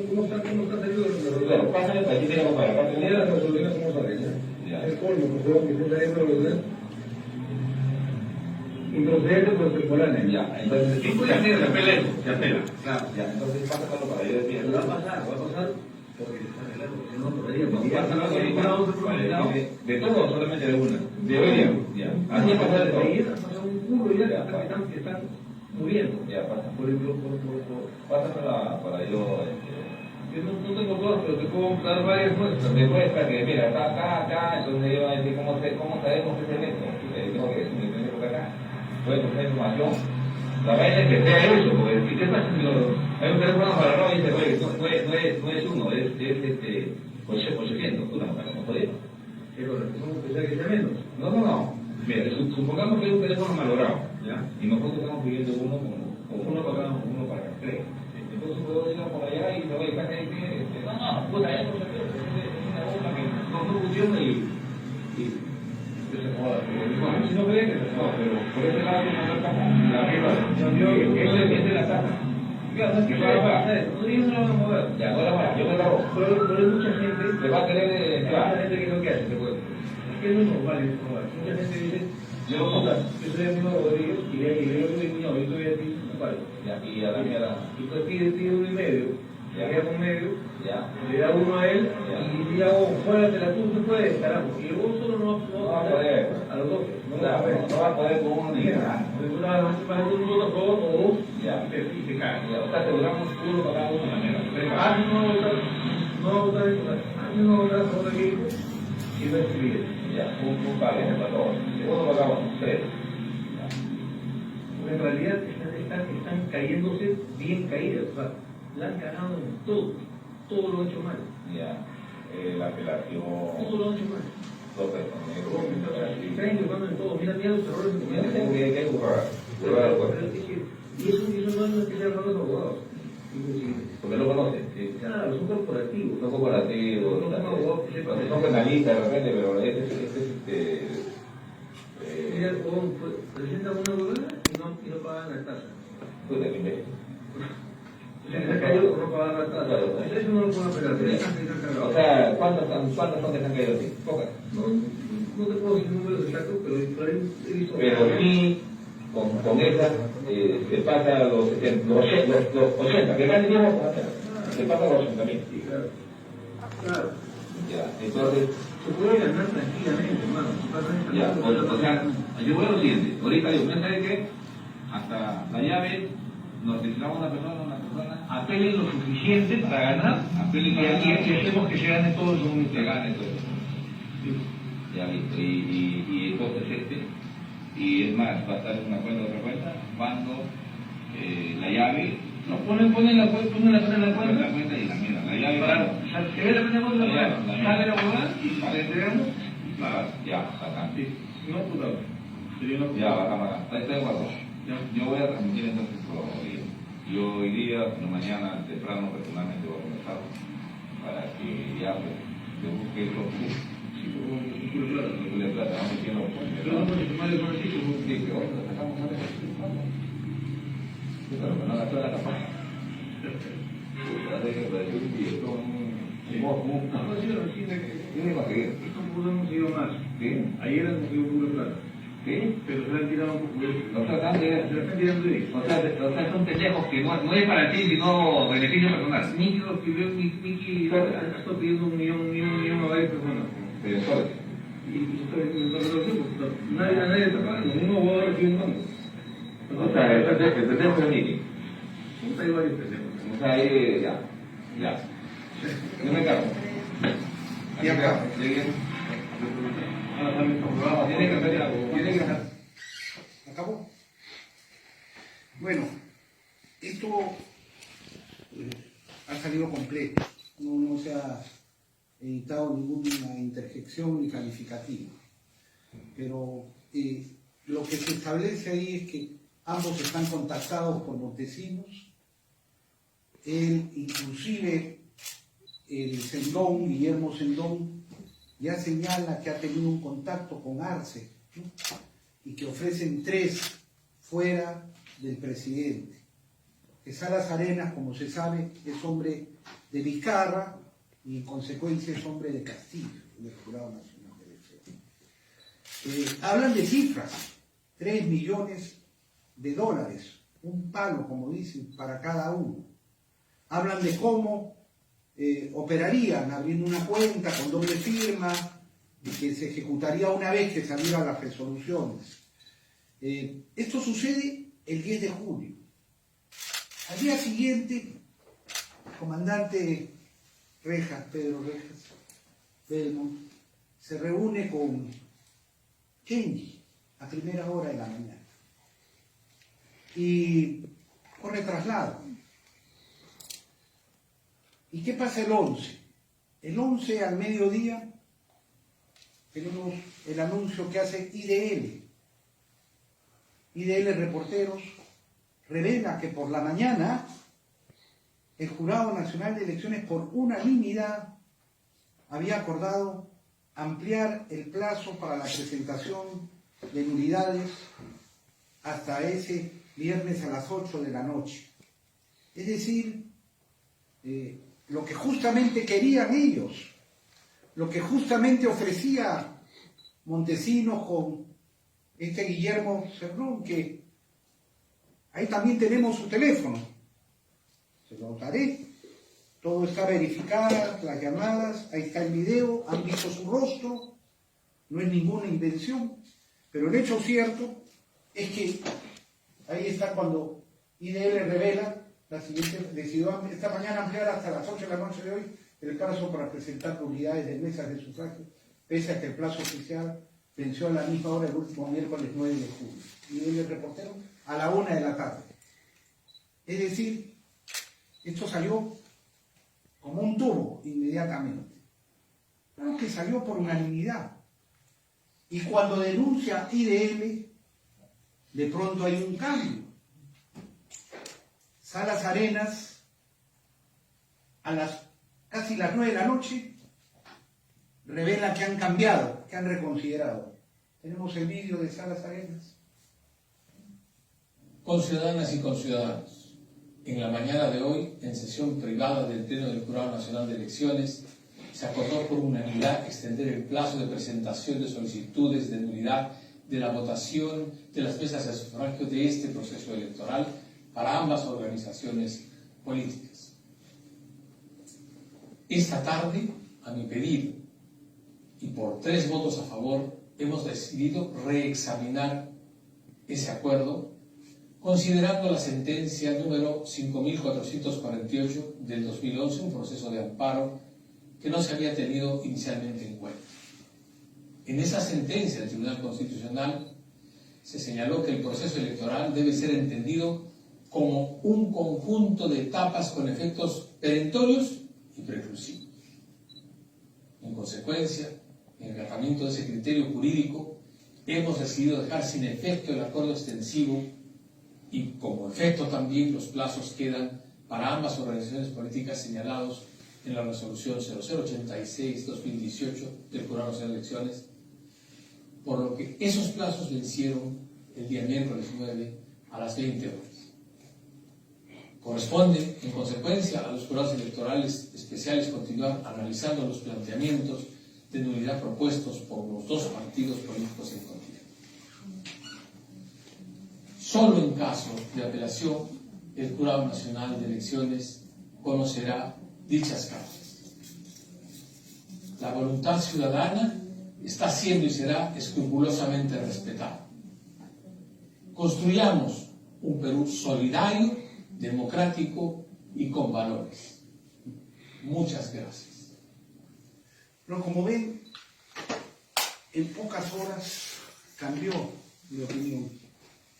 ¿Cómo están saliendo los Claro, resultados? pásale para decirle cómo para acá. Mira las resoluciones cómo salen. Ya. Es colmo, por favor, que estén trayendo los resultados. Improcedente por temporáneo. Ya, entonces, Sí, pues ya se apela eso, se apela. claro, ya, entonces pásalo para yo decir. Pero va a pasar porque se está arreglando, porque si no, todavía No, pásalo vale, de todo, solamente de una. De hoy ya. Así pasa de todo. ha pasado un culo ya que están muriendo. Ya, pasa. Por Pásalo para yo. yo no tengo todas, pero te puedo dar varias muestras. Demuestra que, mira, está acá, entonces yo voy a decir cómo sabemos ese evento. Tengo que decir, me tengo que acá. Puede tener información. La vaina es que sea eso, porque si qué pasa si hay un teléfono para no y dice, oye, no es uno, es 800, tú no me jodieron. Pero ¿cómo pensar que sea menos? No. Mira, supongamos que hay un teléfono malogrado, ¿ya? Y nosotros estamos pidiendo uno para cada 3. Entonces puedo ir por allá y me voy a casa y dice, no, puta, ya no se puede, es una bomba que no funciona y que se joda. Bueno, si no creen que se joda, pero por ese lado no está la arriba. Esa es la tasa. Claro, no es que no la van a mover. Ya, no la van a, yo me la hago. Pero hay mucha gente, Le va a querer, hay mucha gente que es lo que hace, te puedo decir. Es que no es normal, es normal. Mucha gente dice, yo soy amigo de Rodríguez y yo soy cuñado, yo estoy aquí, un palo. Ya, y a la mierda. Y tú pide 1,5, ya queda con medio, Ya. le da uno a él y dice, juégatela tú, tú puedes, carajo. Y el vos solo no va a poder. a los 12. Claro, no va a poder con uno ni nada. Entonces una vez más un voto a favor o dos Ya. y se cae. O sea, aseguramos uno para cada uno de manera. No va a votar en total. no da sobre el equipo y va a escribir. Ya, un pago para todos. Segundo pagamos 3. En realidad están cayéndose bien caídas, o sea, la han cagado en todo lo han hecho mal. Ya, la apelación, Todo lo han hecho mal. los personeros, Están equivocando en todo, mira los errores que mira, tengo cometen. que jugar. Y eso no es que sea error de los abogados. Porque lo conocen, sí. Claro, son corporativos. Son corporativos, son penalistas de repente, pero Mira, presentan una huevada y no pagan la tasa. puta que me. Se cayó, no pagan la tasa. Eso no lo pueden apelar, pero están cagados. O sea, ¿cuántas son que se han caído así? Pocas. No te puedo decir números exactos, pero he visto. Pero sí, con esas se pasa a los 80, que casi no se pasa a los 80.000. Sí, claro. Ya, entonces, Se puede ganar tranquilamente, hermano. ya, o sea, yo voy a lo siguiente. Ahorita digo, ¿sabe qué? Hasta la llave, nos necesitamos una persona, apelen lo suficiente para ganar, apelen y hacemos que se gane todo eso, que gane todo. Ya listo, y entonces y es más, va a estar en una cuenta, otra cuenta, cuando la llave, no, ponen la cuenta y la mira, la llave para, se ve la cuenta de la llave, sale la huevada y la entregamos, ya, bastante. No, puta. Ya, bacán, está de acuerdo. Yo voy a transmitir entonces por hoy. Yo hoy día, mañana temprano personalmente voy a conversar para que ya pues, se busque los de plata, vamos diciendo, sí, que hoy lo sacamos a ver. Pero que no la toda la campaña. Yo me imagino. Hemos ido más. Sí, Ayer hemos ido puro plata. sí. Pero se la han tirado un poco de eso. O sea, Se la están tirando de eso. o sea, son pendejos que no es para ti, sino beneficio personal. Miki lo escribió, Miki está pidiendo un millón a varias personas. Pero solo. Y nadie está pagando, uno va a recibir un banco. O sea, el pendejo es Niki. Hay varios pendejos. O sea, ahí ya. Yo me encargo. Y acá. Tiene que hacer algo. ¿Acabó? Bueno, esto ha salido completo. No se ha editado ninguna interjección ni calificativa. Pero lo que se establece ahí es que ambos están contactados por Montesinos. Él, inclusive, el Sendón, Guillermo Sendón, ya señala que ha tenido un contacto con Arce, ¿no? Y que ofrecen 3 fuera del presidente. Que Salas Arenas, como se sabe, es hombre de Vizcarra y en consecuencia es hombre de Castillo, del Jurado Nacional de Elecciones. Hablan de cifras, $3 millones, un palo, como dicen, para cada uno. Hablan de cómo operarían abriendo una cuenta con doble firma y que se ejecutaría una vez que salieran las resoluciones. Esto sucede el 10 de julio. Al día siguiente, el comandante Pedro Rejas Belmont, se reúne con Kenji a primera hora de la mañana y corre traslado. ¿Y qué pasa el 11? El 11 al mediodía tenemos el anuncio que hace IDL. IDL Reporteros revela que por la mañana el Jurado Nacional de Elecciones por unanimidad había acordado ampliar el plazo para la presentación de nulidades hasta ese viernes a las 8 de la noche. Es decir, lo que justamente querían ellos, lo que justamente ofrecía Montesinos con este Guillermo Cerdún, que ahí también tenemos su teléfono, se lo daré, todo está verificado, las llamadas, ahí está el video, han visto su rostro, no es ninguna invención, pero el hecho cierto es que ahí está cuando IDL revela la siguiente, decidió esta mañana ampliar hasta las 8 de la noche de hoy el plazo para presentar unidades de mesas de sufragio, pese a que el plazo oficial venció a la misma hora el último miércoles 9 de julio. Y el reportero a la 1 de la tarde. Es decir, esto salió como un tubo inmediatamente. Claro que salió por unanimidad. Y cuando denuncia IDL, de pronto hay un cambio. Salas Arenas, a casi las 9 de la noche, revela que han cambiado, que han reconsiderado. Tenemos el vídeo de Salas Arenas. Conciudadanas y conciudadanos, en la mañana de hoy, en sesión privada del Pleno del Jurado Nacional de Elecciones, se acordó por unanimidad extender el plazo de presentación de solicitudes de nulidad de la votación de las mesas de sufragio de este proceso electoral para ambas organizaciones políticas. Esta tarde, a mi pedido, y por 3 votos a favor, hemos decidido reexaminar ese acuerdo, considerando la sentencia número 5.448 del 2011, un proceso de amparo que no se había tenido inicialmente en cuenta. En esa sentencia del Tribunal Constitucional se señaló que el proceso electoral debe ser entendido como un conjunto de etapas con efectos perentorios y preclusivos. En consecuencia, en el tratamiento de ese criterio jurídico, hemos decidido dejar sin efecto el acuerdo extensivo y como efecto también los plazos quedan para ambas organizaciones políticas señalados en la resolución 0086-2018 del Jurado Nacional de Elecciones, por lo que esos plazos vencieron el día miércoles 9 a las 20 horas. Corresponde, en consecuencia, a los jurados electorales especiales continuar analizando los planteamientos de nulidad propuestos por los 2 partidos políticos en contienda. Solo en caso de apelación, el Jurado Nacional de Elecciones conocerá dichas causas. La voluntad ciudadana está siendo y será escrupulosamente respetada. Construyamos un Perú solidario, democrático y con valores. Muchas gracias. Pero como ven, en pocas horas cambió mi opinión.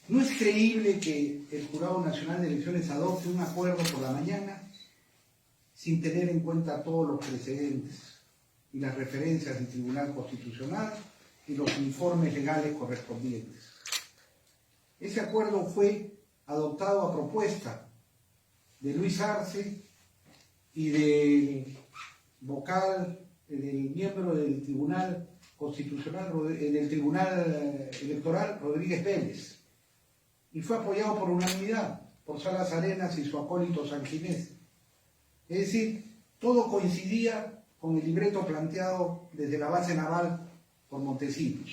No es creíble que el Jurado Nacional de Elecciones adopte un acuerdo por la mañana sin tener en cuenta todos los precedentes y las referencias del Tribunal Constitucional y los informes legales correspondientes. Ese acuerdo fue adoptado a propuesta de Luis Arce y del vocal, del miembro del Tribunal Constitucional, del Tribunal Electoral, Rodríguez Vélez, y fue apoyado por unanimidad por Salas Arenas y su acólito Sanginés. Es decir, todo coincidía con el libreto planteado desde la base naval por Montesinos.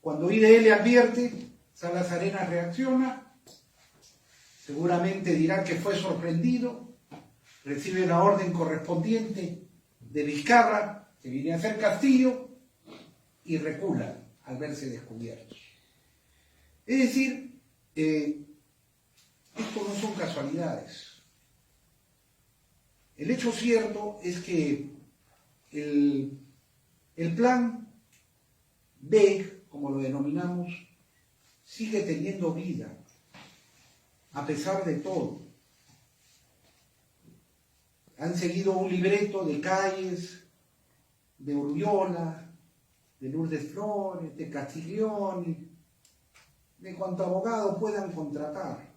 Cuando IDL advierte, Salas Arenas reacciona, seguramente dirá que fue sorprendido, recibe la orden correspondiente de Vizcarra, que viene a hacer Castillo, y recula al verse descubiertos. Es decir, esto no son casualidades. El hecho cierto es que el plan B, como lo denominamos, sigue teniendo vida, a pesar de todo. Han seguido un libreto de Calles, de Urbiola, de Lourdes Flores, de Castiglioni, de cuanto abogado puedan contratar.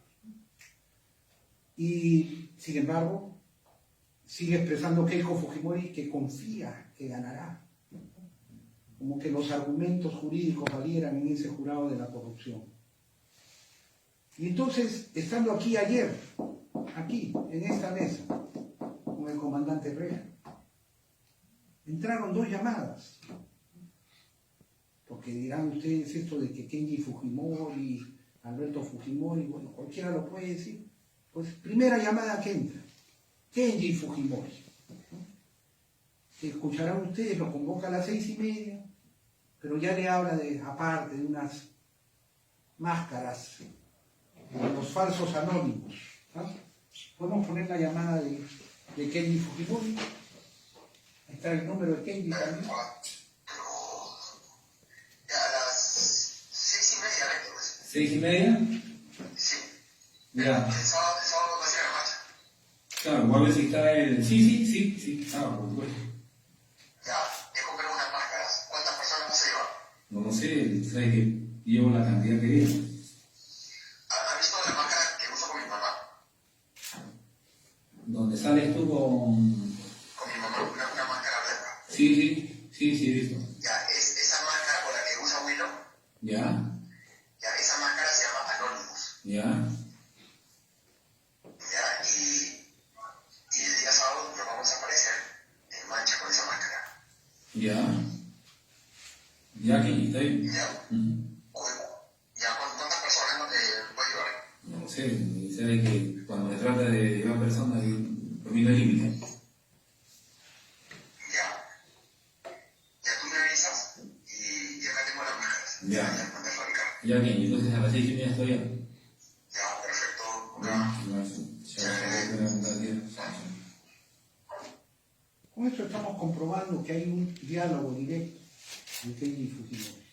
Y, sin embargo, sigue expresando Keiko Fujimori que confía que ganará. Como que los argumentos jurídicos valieran en ese jurado de la corrupción. Y entonces, estando aquí ayer, aquí, en esta mesa, con el comandante Herrera, entraron 2 llamadas. Porque dirán ustedes esto de que Kenji Fujimori, Alberto Fujimori, bueno, cualquiera lo puede decir. Pues primera llamada que entra, Kenji Fujimori. Que escucharán ustedes, lo convoca a las 6:30, pero ya le habla de, aparte, de unas máscaras, de los falsos anónimos. ¿No? Podemos poner la llamada de Kenji Fujimori. está el número de Kenji también. Pero ya a las 6:30 vengo, pues. 6:30. Sí. Ya. El sábado va a ser la marcha. Claro, voy a ver si está el... Sí. Ah, por supuesto. Ya, he comprado unas máscaras. ¿Cuántas personas vas a llevar? No lo sé, sabes que llevo la cantidad que llevo. ¿Has visto la máscara que uso con mi mamá? ¿Dónde sales tú con...? Con mi mamá, una máscara blanca. Sí, he visto. Ya, es esa máscara con la que usa Willow. Ya, Ya, esa máscara se llama Anonymous. ya, Ya, y el día sábado nos vamos a aparecer en marcha con esa máscara. ya. Ya, que está bien. Ya, Ujú. ya, ¿cuántas personas no te puedo llevar? No lo sé, sabes que cuando se trata de llevar personas, por mí no hay límite. Ya tú me avisas y acá tengo las máscaras. Ya. Ya mandé a fabricar. Ya, que entonces a las 6:30 estoy ya. Ya, perfecto. Con esto estamos comprobando que hay un diálogo directo de Kenji Fujimori,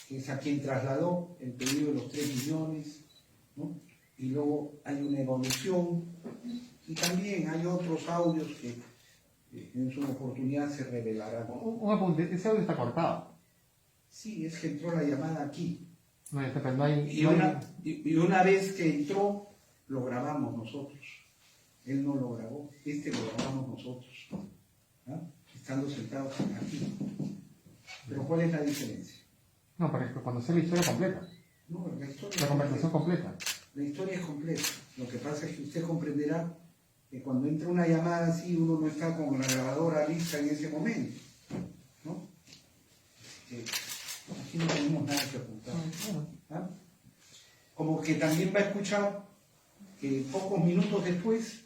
que es a quien trasladó el pedido de los 3 millones, ¿no? Y luego hay una evolución, y también hay otros audios que en su oportunidad se revelarán. Un apunte, ese audio está cortado. Sí, es que entró la llamada aquí. No, pero no hay... Y una vez que entró, lo grabamos nosotros. Él no lo grabó, lo grabamos nosotros, ¿ah? Estando sentados aquí. Pero ¿cuál es la diferencia? No, pero es que cuando sé la historia completa, No, la conversación completa. La historia es completa. Lo que pasa es que usted comprenderá que cuando entra una llamada así, uno no está con la grabadora lista en ese momento, ¿no? Aquí no tenemos nada que ocultar. ¿Ah? Como que también va a escuchar que pocos minutos después,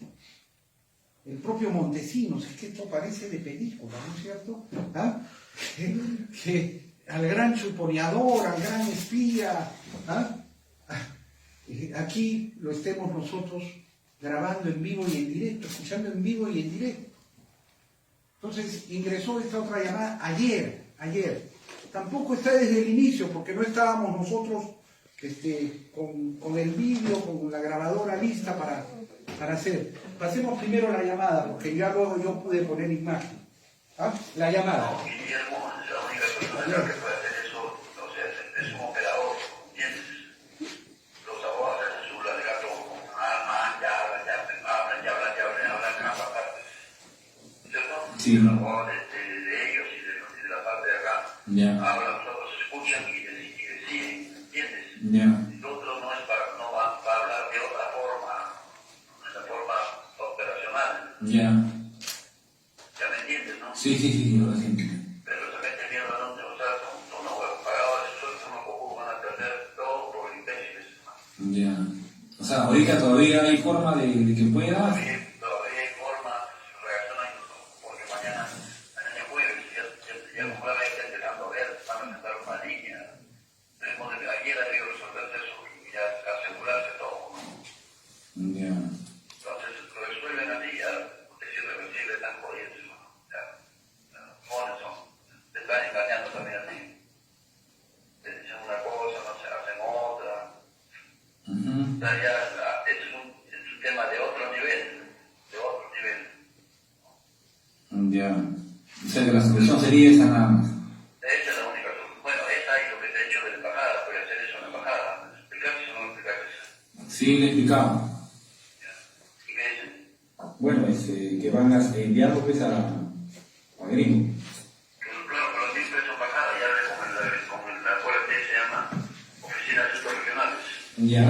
el propio Montesinos, es que esto parece de película, ¿no es cierto? ¿Ah? Que al gran chuponeador, al gran espía, ¿ah? Aquí lo estemos nosotros grabando en vivo y en directo, escuchando en vivo y en directo. Entonces ingresó esta otra llamada ayer. Tampoco está desde el inicio, porque no estábamos nosotros con el vídeo, con la grabadora lista para hacer. Pasemos primero la llamada, porque ya luego yo pude poner imagen. ¿Ah? La llamada. Guillermo, la única persona que puede hacer eso, o sea, es un operador, ¿entiendes? Los abogados hacen su alegato con alma, ya hablan en ambas partes, ¿cierto? Sí. Los abogados de ellos y de la parte de acá Ya. hablan, los otros escuchan y deciden, ¿entiendes? Ya. El otro no va a hablar de otra forma, de la forma operacional. Ya. ¿Ya me entiendes, no? Sí, lo siento. Pero esa gente mierda no te, o sea, son unos huevos pagados de sueldo, unos pocos van a perder todo por imbéciles. Ya. O sea, ahorita todavía hay forma de que pueda. Todavía hay forma, reaccionan, porque mañana jueves, ya el jueves está empezando a ver, van a sentar una línea. Ayer ha debido resolverse eso y ya asegurarse todo, ¿no? Ya. Entonces lo resuelven así, ya, es irreversible, están jodidos, ¿no? Te están engañando también así. Te dicen una cosa, no se hacen otra. O sea, ya es un tema de otro nivel. Ya. O sea que la solución sería esa nada más. Esa es la única solución. Bueno, esa y lo que te he hecho de la embajada, voy a hacer eso en la embajada. ¿Explicaste o no explicaste? Sí, le explicaba. ¿Y qué dicen? Bueno, que van a enviarlo pues a Gringo. Claro, con los discos de su embajada ya hablé con la ORT, se llama Oficina de Asuntos Regionales. Ya.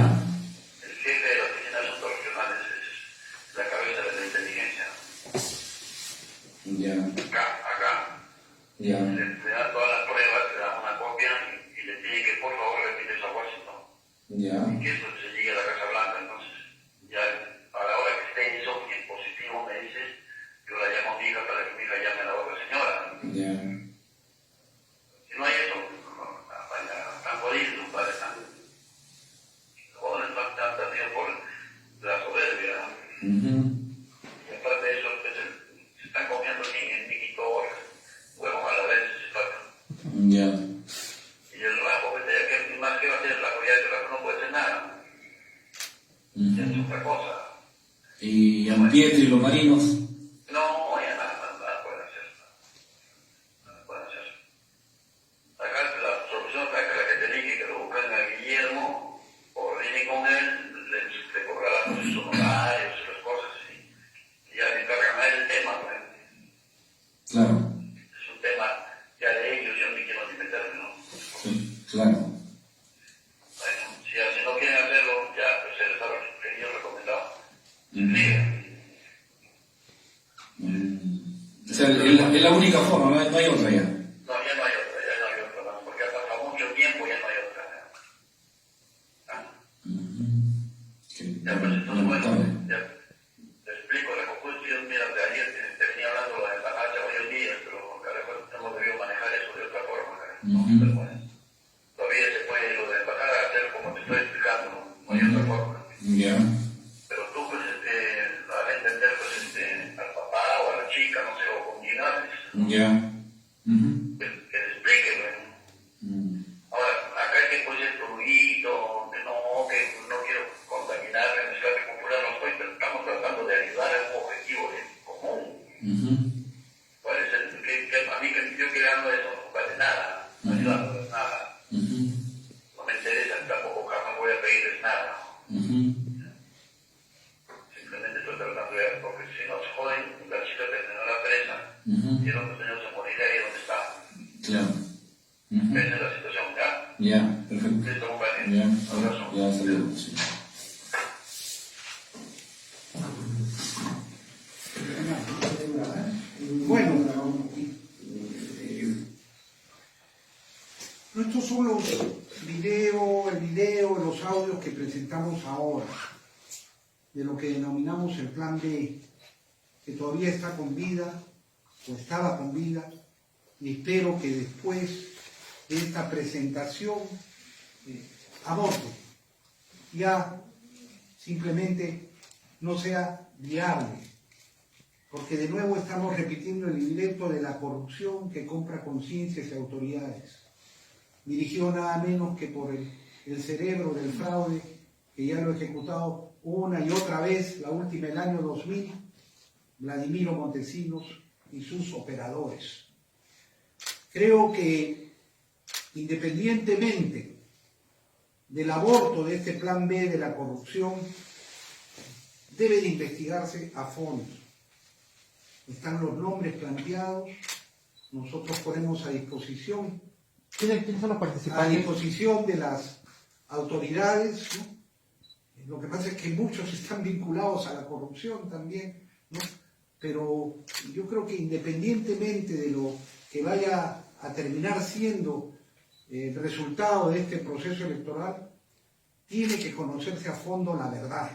El jefe de la Oficina de Asuntos Regionales es la cabeza de la inteligencia. Ya. Acá. Ya. Le da todas las pruebas, le da una copia y le tiene que, por favor, remitir eso a Washington. Ya. Y que eso se llegue a la Casa Blanca. Entonces, ya a la hora que esté eso en positivo, me dices, yo la llamo a mi hija para que mi hija llame a la otra señora. Ya. Si no hay eso, están jodidos, los padres están. Los jóvenes están perdidos por la soberbia. Y aparte de eso, pues, se están comiendo en Y Ampietro y los marinos. No, ya nada pueden hacer. Nada pueden hacer. Acá la solución está que la que te dije que lo buscan a Guillermo, ordene con él, le cobrarán sus honorarios y las cosas, y ya le encargan a él el tema, pues. Claro. Es un tema ya de ellos, yo ni quiero ni meterme, ¿no? Sí, claro. Bueno, si no quieren hacerlo, ya pues se les ha recomendado. O sea, es la única forma, no hay otra ya. No, ya no hay otra, ¿no? Porque ha pasado mucho tiempo, ya no hay otra. Ya, pues entonces, bueno, ya te explico la conclusión. Mira, de ayer te venía hablando de la marcha hoy día, pero carajo, hemos debido manejar eso de otra forma, carajo. Pero bueno, todavía se puede lo de bajar a hacer como te estoy explicando, no hay otra forma. Ya. Pero tú, pues, al entender, pues, al papá o a la chica, no sé, o con quién haces, Ya. que le explique, bueno. Ahora, acá hay que poner ruido, que no quiero contaminar el mensaje popular, no estoy, pero estamos tratando de ayudar a un objetivo común. ¿Cuál es a mí que yo creando eso no vale nada, no ayudando nada. No me interesa, tampoco jamás voy a pedirles nada. Simplemente estoy tratando de, porque si nos joden, la chica terminará presa y el otro señor se morirá ahí donde está. Claro. Esa es la situación, ¿ya? Ya, perfecto. Listo, compadre. Ya, Abrazo. ya, saludos. Sí. Bueno, estos son los los audios que presentamos ahora, de lo que denominamos el Plan B, que todavía está con vida, o estaba con vida, y espero que después de esta presentación aborte, ya simplemente no sea viable, porque de nuevo estamos repitiendo el libreto de la corrupción que compra conciencias y autoridades, dirigido nada menos que por el cerebro del fraude, que ya lo he ejecutado una y otra vez, la última el año 2000, Vladimiro Montesinos y sus operadores. Creo que independientemente del aborto de este plan B de la corrupción, debe de investigarse a fondo. Están los nombres planteados, nosotros ponemos a disposición ¿Quiénes son los participantes? de las autoridades, ¿no? Lo que pasa es que muchos están vinculados a la corrupción también, ¿no? Pero yo creo que independientemente de lo que vaya a terminar siendo el resultado de este proceso electoral, tiene que conocerse a fondo la verdad,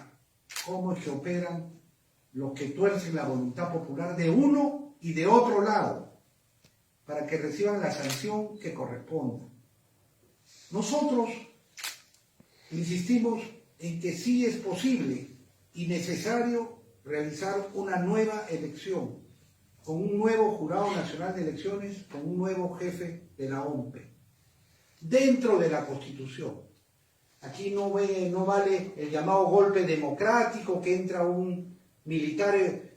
cómo es que operan los que tuercen la voluntad popular de uno y de otro lado, para que reciban la sanción que corresponda. Nosotros insistimos en que sí es posible y necesario realizar una nueva elección, con un nuevo Jurado Nacional de Elecciones, con un nuevo jefe de la OMPE, dentro de la Constitución. Aquí no vale el llamado golpe democrático, que entra un militar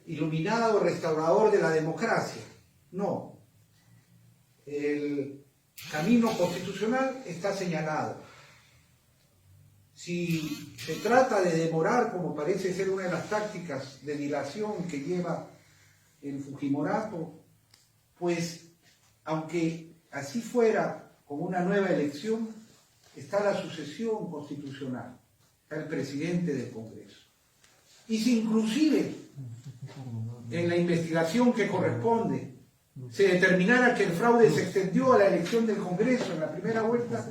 iluminado, restaurador de la democracia. No. El camino constitucional está señalado. Si se trata de demorar, como parece ser una de las tácticas de dilación que lleva el Fujimorato, pues aunque así fuera con una nueva elección, está la sucesión constitucional, está el presidente del Congreso. Y si inclusive en la investigación que corresponde se determinara que el fraude se extendió a la elección del Congreso en la primera vuelta,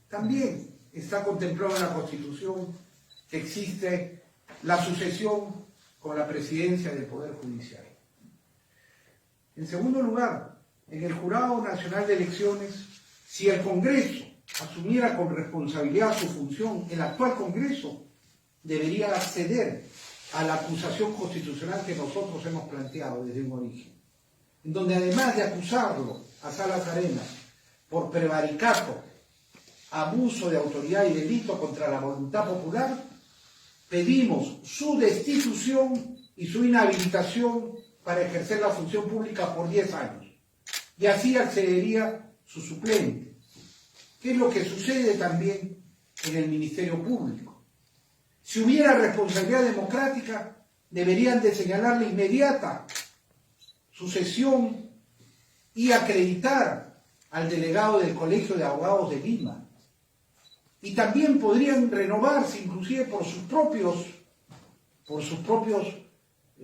también está contemplado en la Constitución que existe la sucesión con la presidencia del Poder Judicial. En segundo lugar, en el Jurado Nacional de Elecciones, si el Congreso asumiera con responsabilidad su función, el actual Congreso debería acceder a la acusación constitucional que nosotros hemos planteado desde un origen, en donde además de acusarlo a Salas Arenas por prevaricato, abuso de autoridad y delito contra la voluntad popular, pedimos su destitución y su inhabilitación para ejercer la función pública por 10 años. Y así accedería su suplente. ¿Qué es lo que sucede también en el Ministerio Público? Si hubiera responsabilidad democrática, deberían de señalarle inmediata sucesión y acreditar al delegado del Colegio de Abogados de Lima. Y también podrían renovarse inclusive por sus propios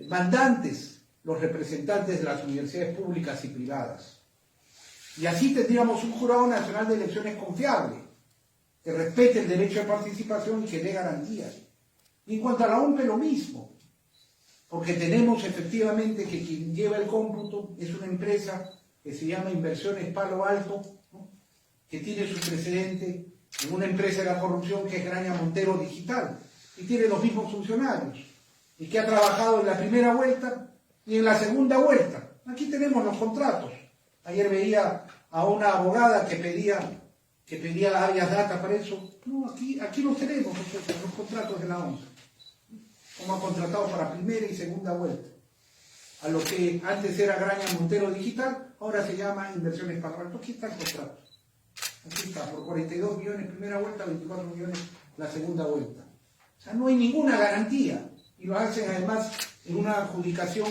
mandantes, los representantes de las universidades públicas y privadas. Y así tendríamos un Jurado Nacional de Elecciones confiable, que respete el derecho de participación y que dé garantías. Y en cuanto a la OMPE, lo mismo, porque tenemos efectivamente que quien lleva el cómputo es una empresa que se llama Inversiones Palo Alto, ¿no?, que tiene su precedente en una empresa de la corrupción que es Graña Montero Digital, y tiene los mismos funcionarios, y que ha trabajado en la primera vuelta y en la segunda vuelta. Aquí tenemos los contratos. Ayer veía a una abogada que pedía habeas data para eso. No, aquí los tenemos, los contratos de la OMS. Como ha contratado para primera y segunda vuelta. A lo que antes era Graña Montero Digital, ahora se llama Inversiones Palo Alto. Aquí está el contrato. Aquí está, por 42 millones primera vuelta, 24 millones la segunda vuelta. O sea, no hay ninguna garantía. Y lo hacen además en una adjudicación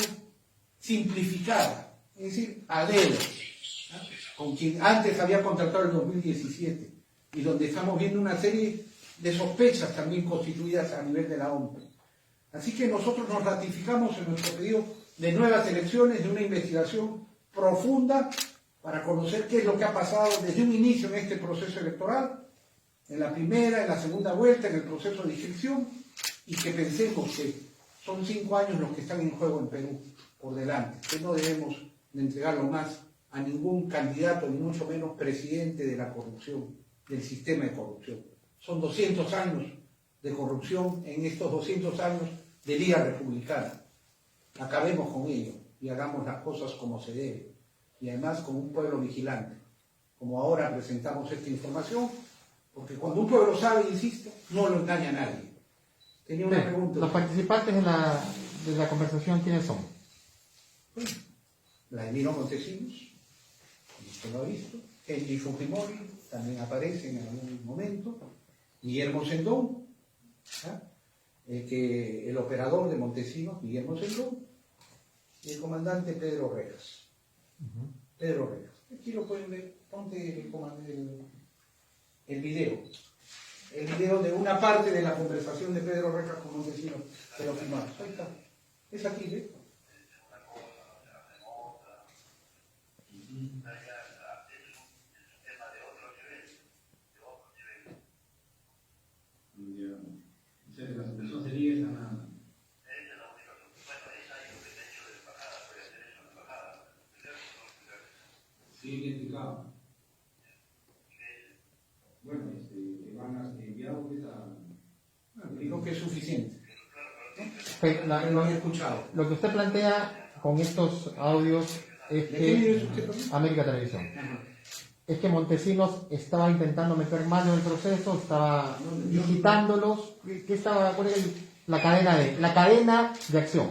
simplificada, es decir, a dedo, ¿no?, con quien antes había contratado en 2017, y donde estamos viendo una serie de sospechas también constituidas a nivel de la OMP. Así que nosotros nos ratificamos en nuestro pedido de nuevas elecciones, de una investigación profunda para conocer qué es lo que ha pasado desde un inicio en este proceso electoral, en la primera, en la segunda vuelta, en el proceso de inscripción, y que pensemos que son 5 años los que están en juego en Perú por delante, que no debemos de entregarlo más a ningún candidato, ni mucho menos presidente de la corrupción, del sistema de corrupción. Son 200 años de corrupción en estos 200 años de Liga Republicana. Acabemos con ello y hagamos las cosas como se debe, y además con un pueblo vigilante, como ahora presentamos esta información, porque cuando un pueblo sabe e insiste, no lo engaña a nadie. Tenía una pregunta. Los participantes de la conversación, ¿quiénes son? Vladimiro Montesinos, como usted lo ha visto, Kenji Fujimori, también aparece en algún momento, Guillermo Sendón, ¿ah?, que el operador de Montesinos, Guillermo Sendón, y el comandante Pedro Rejas. Pedro Rejas. Aquí lo pueden ver, ponte el video. El video de una parte de la conversación de Pedro Rejas con Montesinos, que lo filmamos. Ahí está. Es aquí, ¿eh? La suspensión sería esa nada más. Sí, identificado. Bueno, van a enviar Digo que es suficiente. Lo he escuchado. Lo que usted plantea con estos audios es ¿De qué medio es que usted también? América Televisión Ajá. es que Montesinos estaba intentando meter mano en el proceso, estaba visitándolos. ¿Qué estaba? ¿Cuál era la cadena de acción?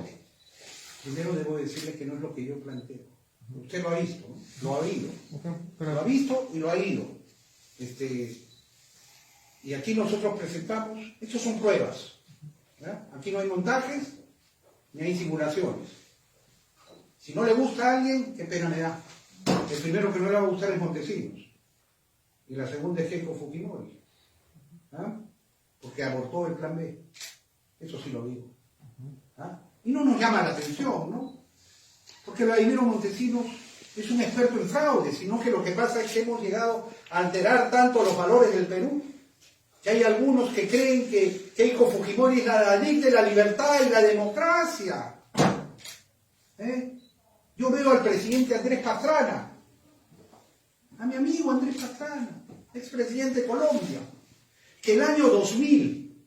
Primero debo decirle que no es lo que yo planteo. Usted lo ha visto, ¿no? Lo ha oído. Okay, pero- Lo ha visto y lo ha ido. Y aquí nosotros presentamos, estos son pruebas. ¿Ya? Aquí no hay montajes ni hay simulaciones. Si no le gusta a alguien, qué pena me da. El primero que no le va a gustar es Montesinos. Y la segunda es Keiko Fujimori. ¿Ah? Porque abortó el plan B. Eso sí lo digo. ¿Ah? Y no nos llama la atención, ¿no? Porque Vladimiro Montesinos es un experto en fraude, sino que lo que pasa es que hemos llegado a alterar tanto los valores del Perú, que hay algunos que creen que Keiko Fujimori es la dicta de la libertad y la democracia. Yo veo al presidente Andrés Pastrana, a mi amigo Andrés Pastrana, expresidente de Colombia, que el año 2000,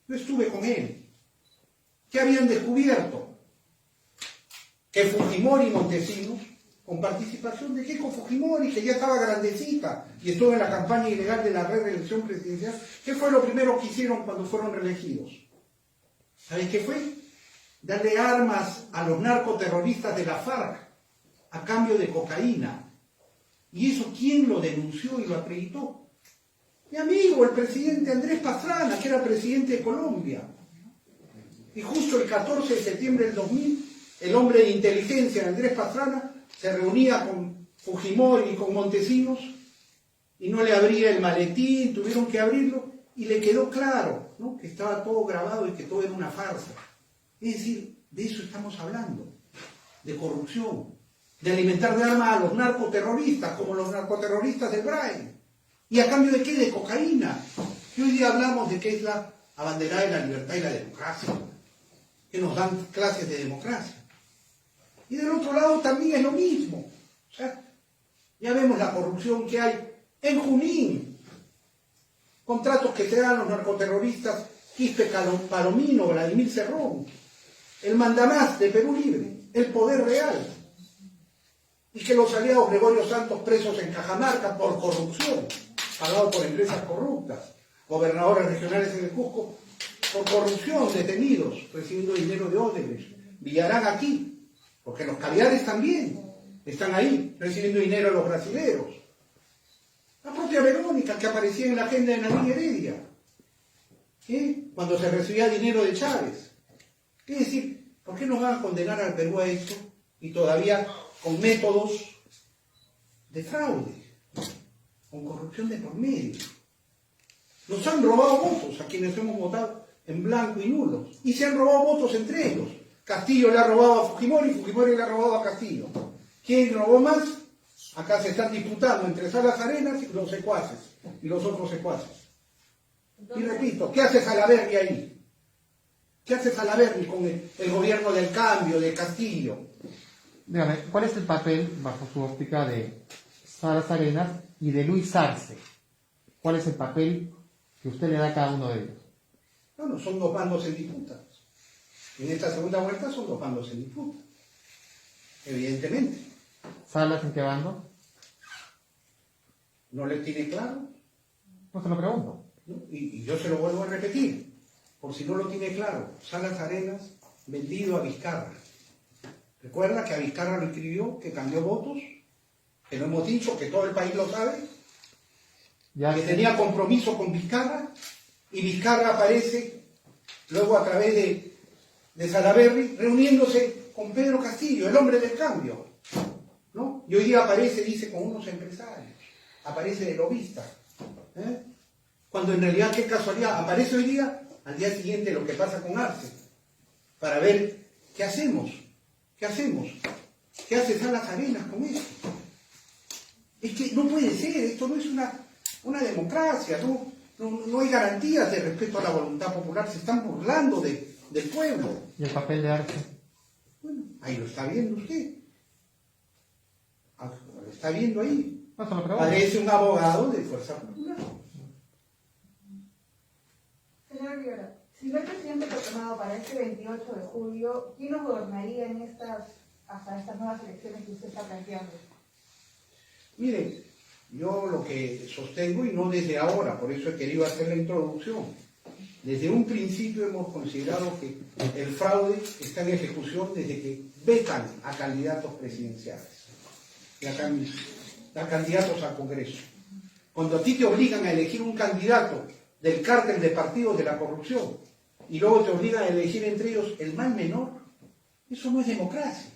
yo estuve con él, que habían descubierto que Fujimori y Montesinos, con participación de Keiko Fujimori, que ya estaba grandecita y estuvo en la campaña ilegal de la reelección presidencial, ¿qué fue lo primero que hicieron cuando fueron reelegidos? ¿Sabes qué fue? Darle armas a los narcoterroristas de la FARC a cambio de cocaína. ¿Y eso quién lo denunció y lo acreditó? Mi amigo, el presidente Andrés Pastrana, que era presidente de Colombia. Y justo el 14 de septiembre del 2000, el hombre de inteligencia, Andrés Pastrana, se reunía con Fujimori y con Montesinos y no le abría el maletín, tuvieron que abrirlo y le quedó claro, ¿no?, que estaba todo grabado y que todo era una farsa. Es decir, de eso estamos hablando, de corrupción, de alimentar de armas a los narcoterroristas, como los narcoterroristas del Brain. ¿Y a cambio de qué? De cocaína. Y hoy día hablamos de que es la abanderada de la libertad y la democracia, que nos dan clases de democracia. Y del otro lado también es lo mismo. O sea, ya vemos la corrupción que hay en Junín. Contratos que se dan los narcoterroristas Quispe Palomino, Vladimir Cerrón, el mandamás de Perú Libre, el Poder Real. Y que los aliados Gregorio Santos presos en Cajamarca por corrupción, pagados por empresas corruptas, gobernadores regionales en el Cusco por corrupción, detenidos, recibiendo dinero de Odebrecht. Villarán aquí, porque los caviares también están ahí, recibiendo dinero de los brasileros. La propia Verónica, que aparecía en la agenda de Nalín Heredia, cuando se recibía dinero de Chávez. Es decir, ¿por qué nos van a condenar al Perú a esto y todavía con métodos de fraude, con corrupción de por medio? Nos han robado votos a quienes hemos votado en blanco y nulo, y se han robado votos entre ellos. Castillo le ha robado a Fujimori, Fujimori le ha robado a Castillo. ¿Quién robó más? Acá se están disputando entre Salas Arenas y los secuaces, y los otros secuaces. Y repito, ¿qué hace Salaverry ahí? ¿Qué hace Salaverry con el gobierno del cambio, de Castillo? Dígame, ¿cuál es el papel, bajo su óptica, de Salas Arenas y de Luis Arce? ¿Cuál es el papel que usted le da a cada uno de ellos? Bueno, son dos bandos en disputa. En esta segunda vuelta son dos bandos en disputa. Evidentemente. ¿Salas en qué bando? ¿No le tiene claro? No se lo pregunto. ¿No? Y yo se lo vuelvo a repetir, por si no lo tiene claro. Salas Arenas, vendido a Vizcarra. Recuerda que a Vizcarra lo escribió, que cambió votos, que lo hemos dicho, que todo el país lo sabe, que tenía compromiso con Vizcarra, y Vizcarra aparece luego a través de Salaverry reuniéndose con Pedro Castillo, el hombre del cambio, ¿no? Y hoy día aparece, dice, con unos empresarios, aparece de lobista, cuando en realidad, qué casualidad, aparece hoy día, al día siguiente lo que pasa con Arce, para ver qué hacemos. ¿Qué hacemos? ¿Qué hace Salas Arenas con esto? Es que no puede ser, esto no es una democracia, no hay garantías de respeto a la voluntad popular, se están burlando del pueblo. ¿Y el papel de Arce? Bueno, ahí lo está viendo usted. Lo está viendo ahí. No se lo pregunto. Parece un abogado de Fuerza Popular. Señor Rivera, si no hay presidente proclamado para este 28 de julio, ¿quién nos gobernaría hasta estas nuevas elecciones que usted está planteando? Miren, yo lo que sostengo, y no desde ahora, por eso he querido hacer la introducción, desde un principio hemos considerado que el fraude está en ejecución desde que vetan a candidatos presidenciales y a candidatos al Congreso. Cuando a ti te obligan a elegir un candidato del cártel de partidos de la corrupción y luego te obligan a elegir entre ellos el mal menor, eso no es democracia.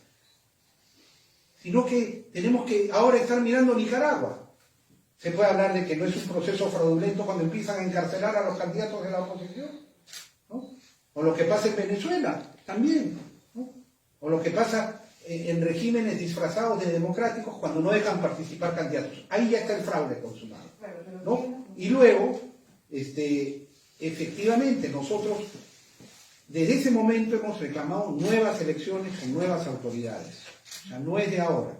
Sino que tenemos que ahora estar mirando Nicaragua. Se puede hablar de que no es un proceso fraudulento cuando empiezan a encarcelar a los candidatos de la oposición, ¿no? O lo que pasa en Venezuela también, ¿no? O lo que pasa en regímenes disfrazados de democráticos cuando no dejan participar candidatos. Ahí ya está el fraude consumado, ¿no? Y luego, efectivamente, nosotros desde ese momento hemos reclamado nuevas elecciones con nuevas autoridades. O sea, no es de ahora.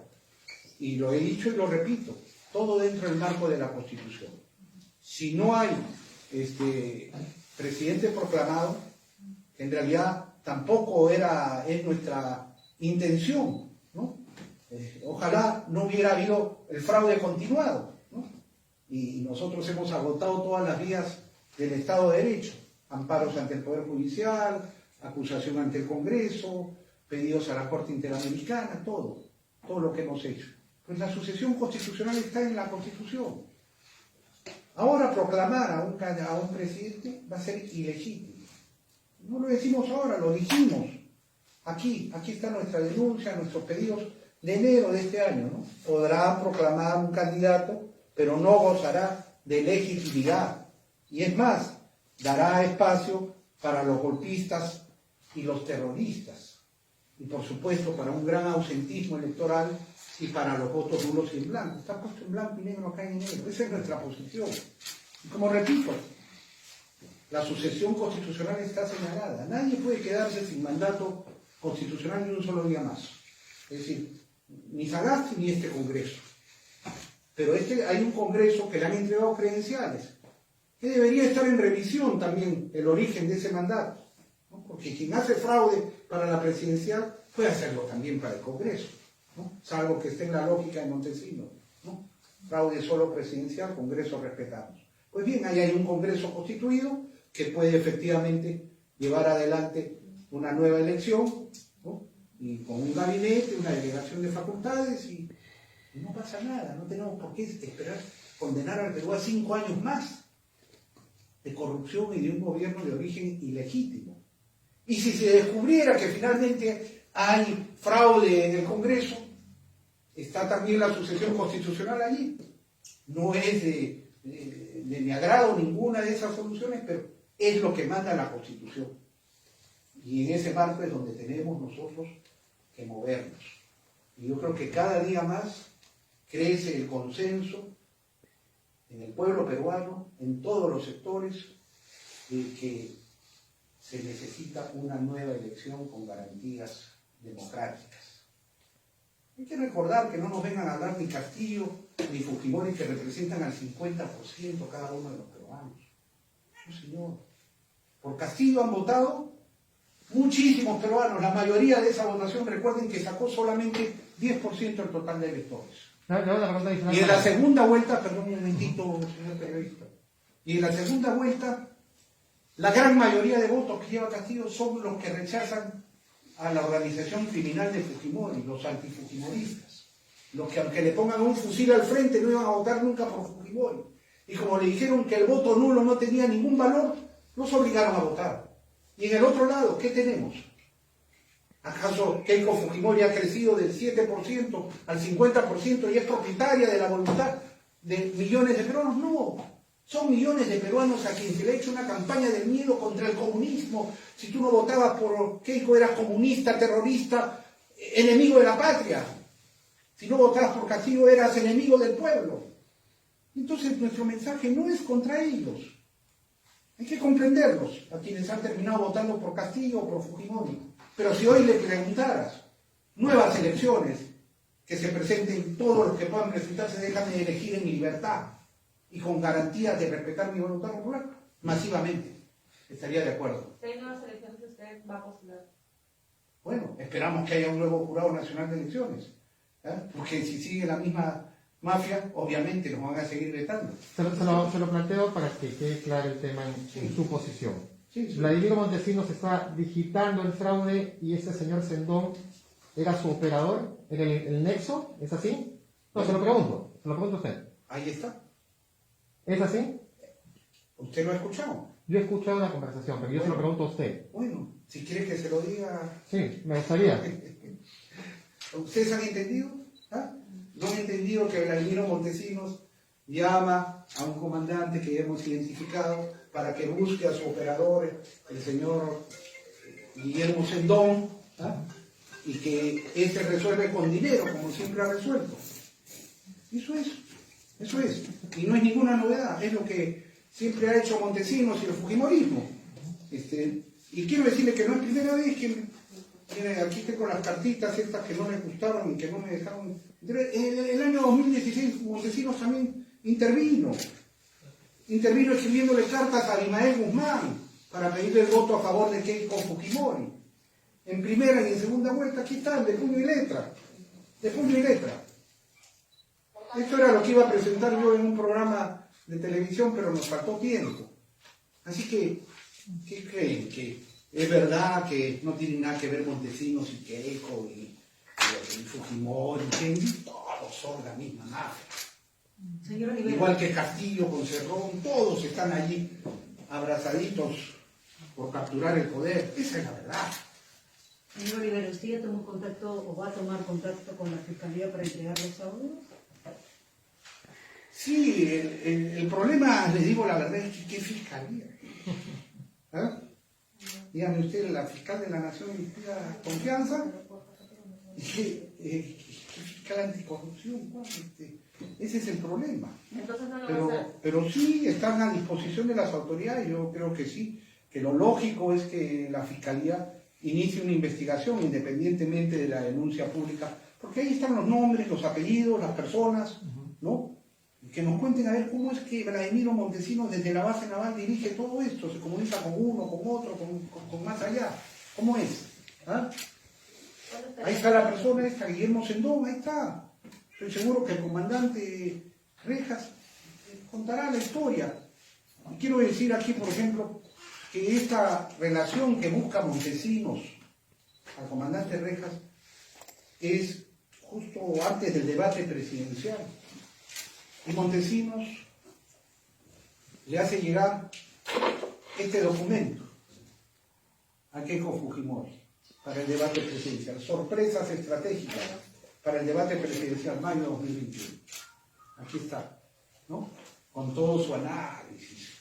Y lo he dicho y lo repito, todo dentro del marco de la Constitución. Si no hay presidente proclamado, que en realidad tampoco es nuestra intención, ¿no? Ojalá no hubiera habido el fraude continuado, ¿no? Y nosotros hemos agotado todas las vías del Estado de Derecho, amparos ante el Poder Judicial, acusación ante el Congreso, pedidos a la Corte Interamericana, todo lo que hemos hecho. Pues la sucesión constitucional está en la Constitución. Ahora proclamar a un presidente va a ser ilegítimo. No lo decimos ahora, lo dijimos. Aquí está nuestra denuncia, nuestros pedidos de enero de este año, ¿no? Podrá proclamar un candidato, pero no gozará de legitimidad. Y es más, dará espacio para los golpistas y los terroristas. Y por supuesto para un gran ausentismo electoral y para los votos nulos y en blanco. Está puesto en blanco y negro acá en negro. Esa es nuestra posición. Y como repito, la sucesión constitucional está señalada. Nadie puede quedarse sin mandato constitucional ni un solo día más. Es decir, ni Sagasti ni este Congreso. Pero hay un Congreso que le han entregado credenciales, que debería estar en revisión también el origen de ese mandato, ¿no? Porque quien hace fraude para la presidencial puede hacerlo también para el Congreso, ¿no? Salvo que esté en la lógica de Montesinos, ¿no? Fraude solo presidencial, Congreso respetamos. Pues bien, ahí hay un Congreso constituido que puede efectivamente llevar adelante una nueva elección, ¿no? Y con un gabinete, una delegación de facultades y no pasa nada. No tenemos por qué esperar condenar al Perú a 5 años más de corrupción y de un gobierno de origen ilegítimo. Y si se descubriera que finalmente hay fraude en el Congreso, está también la sucesión constitucional allí. No es de mi agrado ninguna de esas soluciones, pero es lo que manda la Constitución. Y en ese marco es donde tenemos nosotros que movernos. Y yo creo que cada día más crece el consenso en el pueblo peruano, en todos los sectores, de que se necesita una nueva elección con garantías democráticas. Hay que recordar que no nos vengan a hablar ni Castillo ni Fujimori, que representan al 50% cada uno de los peruanos. No, señor. Por Castillo han votado muchísimos peruanos. La mayoría de esa votación, recuerden que sacó solamente 10% del total de electores. Y en la segunda vuelta, perdón un momentito, señor periodista, y en la segunda vuelta, la gran mayoría de votos que lleva Castillo son los que rechazan a la organización criminal de Fujimori, los antifujimoristas, los que aunque le pongan un fusil al frente no iban a votar nunca por Fujimori. Y como le dijeron que el voto nulo no tenía ningún valor, los obligaron a votar. Y en el otro lado, ¿qué tenemos? ¿Acaso Keiko Fujimori ha crecido del 7% al 50% y es propietaria de la voluntad de millones de peruanos? No, son millones de peruanos a quien se le ha hecho una campaña del miedo contra el comunismo. Si tú no votabas por Keiko eras comunista, terrorista, enemigo de la patria. Si no votabas por Castillo eras enemigo del pueblo. Entonces nuestro mensaje no es contra ellos. Hay que comprenderlos, a quienes han terminado votando por Castillo o por Fujimori. Pero si hoy le preguntaras, nuevas elecciones, que se presenten todos los que puedan presentarse, déjame elegir en libertad y con garantías de respetar mi voluntad popular, masivamente estaría de acuerdo. Si hay nuevas elecciones, usted va a postular. Bueno, esperamos que haya un nuevo Jurado Nacional de Elecciones, ¿eh? Porque si sigue la misma mafia, obviamente nos van a seguir vetando. Se lo planteo para que quede claro el tema en su posición. Sí. Vladimiro Montesinos está digitando el fraude y ese señor Sendón era su operador, era el nexo, ¿es así? No, se lo pregunto a usted. Ahí está. ¿Es así? ¿Usted lo ha escuchado? Yo he escuchado la conversación, pero yo se lo pregunto a usted. Bueno, si quiere que se lo diga... Sí, me gustaría. ¿Ustedes han entendido? ¿Ah? ¿No han entendido que Vladimiro Montesinos llama a un comandante que ya hemos identificado para que busque a su operador, el señor Guillermo Sendón, ¿ah? Y que este resuelve con dinero, como siempre ha resuelto? Eso es. Y no es ninguna novedad, es lo que siempre ha hecho Montesinos y el fujimorismo. Y quiero decirle que no es primera vez que aquí tengo las cartitas estas que no les gustaron y que no me dejaron. El año 2016 Montesinos también intervino escribiéndole cartas a Abimael Guzmán para pedirle el voto a favor de Keiko Fujimori. En primera y en segunda vuelta, aquí están, de puño y letra. Esto era lo que iba a presentar yo en un programa de televisión, pero nos faltó tiempo. Así que, ¿qué creen? ¿Que Es verdad que no tiene nada que ver Montesinos y Keiko y Fujimori, que todos son la misma mafia. Señor Olivera. Igual que Castillo con Cerrón, todos están allí abrazaditos por capturar el poder. Esa es la verdad. Señor Olivera, ¿usted ya tomó contacto o va a tomar contacto con la Fiscalía para entregar los audios? Sí, el problema, les digo la verdad, es que ¿qué fiscalía? ¿Ah? Dígame usted, la fiscal de la Nación inspira confianza. ¿Qué fiscal anticorrupción? Ese es el problema. Entonces no lo va a hacer. Pero sí están a disposición de las autoridades, yo creo que sí, que lo lógico es que la fiscalía inicie una investigación independientemente de la denuncia pública, porque ahí están los nombres, los apellidos, las personas, ¿no? Que nos cuenten a ver cómo es que Vladimiro Montesinos desde la base naval dirige todo esto, se comunica con uno, con otro, con más allá. ¿Cómo es? ¿Ah? Ahí está la persona esta, Guillermo Sendón, ahí está. Estoy seguro que el comandante Rejas contará la historia. Y quiero decir aquí, por ejemplo, que esta relación que busca Montesinos al comandante Rejas es justo antes del debate presidencial. Y Montesinos le hace llegar este documento a Keiko Fujimori para el debate presidencial. Sorpresas estratégicas para el debate presidencial, mayo de 2021. Aquí está, ¿no? Con todo su análisis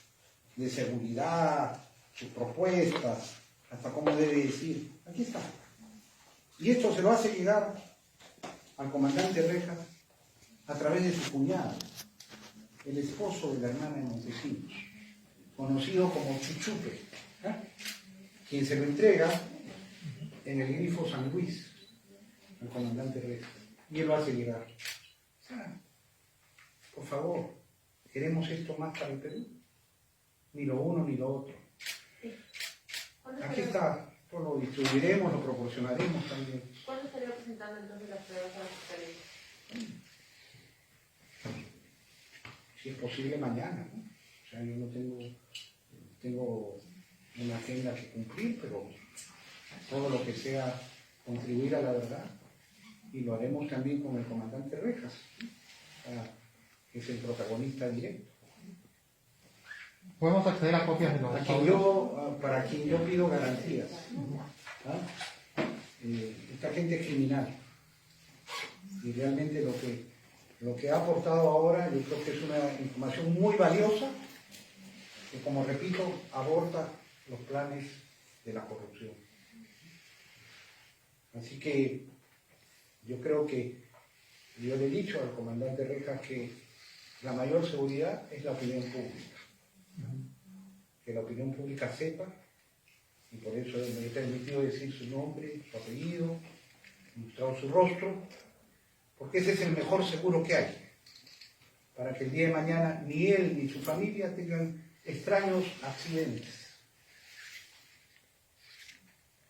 de seguridad, sus propuestas, hasta cómo debe decir. Aquí está. Y esto se lo hace llegar al comandante Rejas a través de su cuñado, el esposo de la hermana de Montesinos, conocido como Chuchupe, quien se lo entrega en el grifo San Luis al comandante Rejas. Y él lo hace llegar. Por favor, ¿queremos esto más para el Perú? Ni lo uno ni lo otro. Aquí está, pues lo distribuiremos, lo proporcionaremos también. ¿Cuándo estaría presentando entonces las pruebas a la fiscalía? Si es posible mañana, ¿no? O sea, yo no tengo una agenda que cumplir, pero todo lo que sea contribuir a la verdad, y lo haremos también con el comandante Rejas, que es el protagonista directo. Podemos acceder a copias de los Para quien yo pido garantías. Esta gente es criminal, y realmente lo que ha aportado ahora yo creo que es una información muy valiosa que, como repito, aborta los planes de la corrupción. Así que yo creo que yo le he dicho al comandante Rejas que la mayor seguridad es la opinión pública. Que la opinión pública sepa, y por eso me he permitido decir su nombre, su apellido, mostrado su rostro, porque ese es el mejor seguro que hay, para que el día de mañana ni él ni su familia tengan extraños accidentes.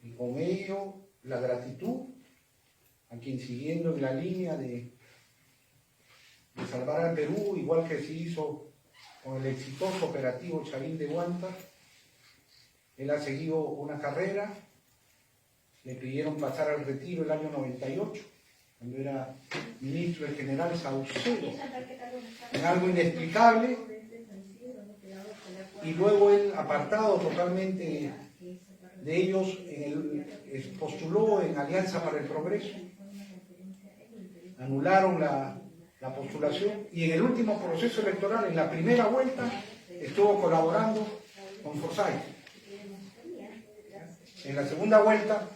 Y con ello la gratitud a quien, siguiendo en la línea de salvar al Perú, igual que se hizo con el exitoso operativo Chavín de Huántar, él ha seguido una carrera, le pidieron pasar al retiro el año 98, cuando era ministro del general Saucedo, en algo inexplicable, y luego él, apartado totalmente de ellos, postuló en Alianza para el Progreso, anularon la postulación, y en el último proceso electoral, en la primera vuelta, estuvo colaborando con Forsyth. En la segunda vuelta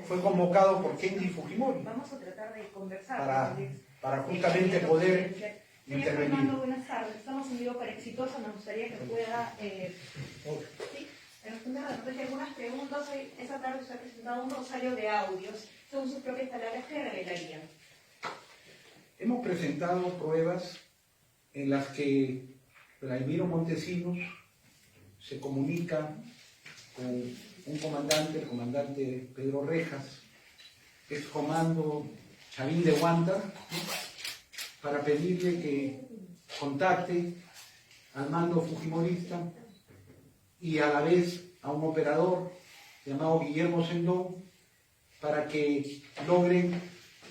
fue convocado por Kendi Fujimori Vamos a tratar de conversar. para justamente poder intervenir. Fernando, buenas tardes. Estamos en vivo para Exitosa. Nos gustaría que pueda responder de repente algunas preguntas. Esta tarde se ha presentado un rosario de audios. Según sus propias palabras, ¿qué revelarían? Hemos presentado pruebas en las que Vladimiro Montesinos se comunica con un comandante, el comandante Pedro Rejas, ex comando Chavín de Huántar, ¿no?, para pedirle que contacte al mando fujimorista y a la vez a un operador llamado Guillermo Sendón, para que logren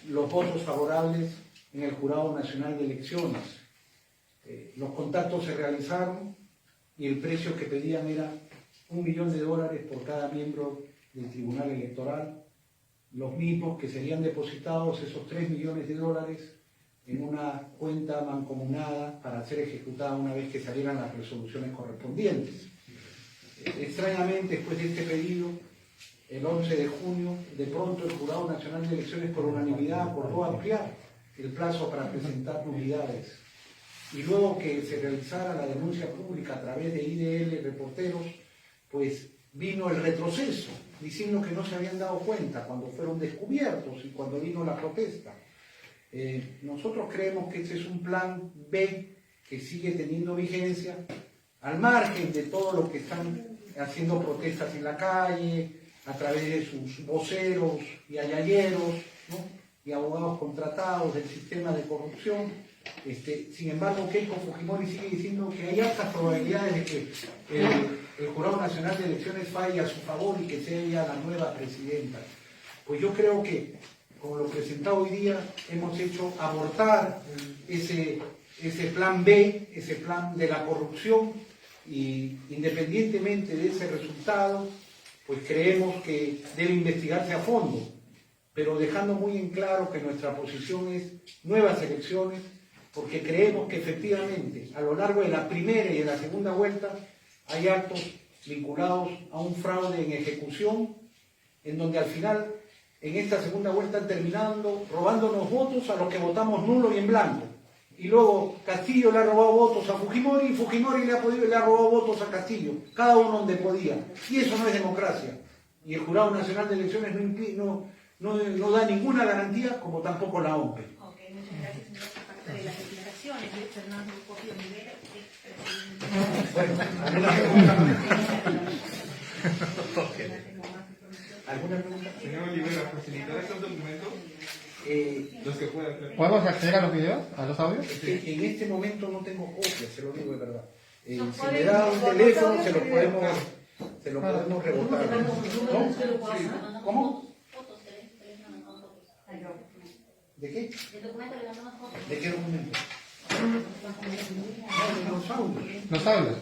los votos favorables en el Jurado Nacional de Elecciones. Los contactos se realizaron y el precio que pedían era $1 millón por cada miembro del Tribunal Electoral, los mismos que serían depositados esos $3 millones en una cuenta mancomunada para ser ejecutada una vez que salieran las resoluciones correspondientes. Extrañamente, después de este pedido, el 11 de junio, de pronto el Jurado Nacional de Elecciones por unanimidad acordó ampliar el plazo para presentar nulidades. Y luego que se realizara la denuncia pública a través de IDL Reporteros, pues vino el retroceso, diciendo que no se habían dado cuenta cuando fueron descubiertos y cuando vino la protesta. Nosotros creemos que este es un plan B que sigue teniendo vigencia, al margen de todo lo que están haciendo protestas en la calle, a través de sus voceros y ayayeros, ¿no? Y abogados contratados del sistema de corrupción. Sin embargo, Keiko Fujimori sigue diciendo que hay altas probabilidades de que el Jurado Nacional de Elecciones falle a su favor y que sea ella la nueva presidenta. Pues yo creo que con lo presentado hoy día hemos hecho abortar ese plan B, ese plan de la corrupción, y independientemente de ese resultado, pues creemos que debe investigarse a fondo, pero dejando muy en claro que nuestra posición es nuevas elecciones, porque creemos que efectivamente a lo largo de la primera y de la segunda vuelta hay actos vinculados a un fraude en ejecución, en donde al final en esta segunda vuelta han terminado robándonos votos a los que votamos nulo y en blanco. Y luego Castillo le ha robado votos a Fujimori y Fujimori le ha robado votos a Castillo, cada uno donde podía. Y eso no es democracia. Y el Jurado Nacional de Elecciones no da ninguna garantía, como tampoco la OMPE. Ok, muchas gracias, señor. Parte de las declaraciones de Fernando Copio Rivera, Bueno, ¿alguna pregunta? ¿Alguna pregunta? Señor Olivera, ¿facilitará estos documentos? Los que pueda hacer. ¿Podemos acceder a los videos, a los audios? En este momento no tengo copias, se lo digo de verdad. Si ¿Nos me pueden da un mandar teléfono, los se lo audios? podemos rebotar. ¿No? ¿Cómo? ¿De qué? ¿De qué documento? Los audios. Los audios.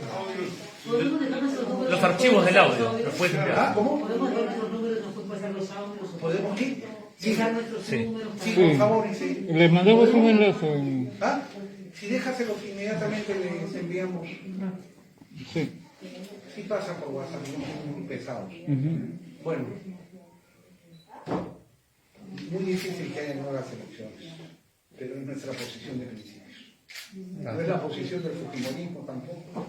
¿Podemos dejar nuestros números? Los archivos del audio, los puedes enviar. ¿Cómo? ¿Podemos dejar nuestros números? ¿Nos pueden pasar los audios? ¿Podemos ir? Sí, Dejar nuestros números. sí, por favor. Y sí. Les mandamos un enlace. ¿Ah? Si déjaselos inmediatamente les enviamos. Sí. Sí pasa por WhatsApp, no son muy pesados. Bueno, muy difícil que haya nuevas elecciones, pero es nuestra posición de principios. No es la posición del fujimorismo tampoco,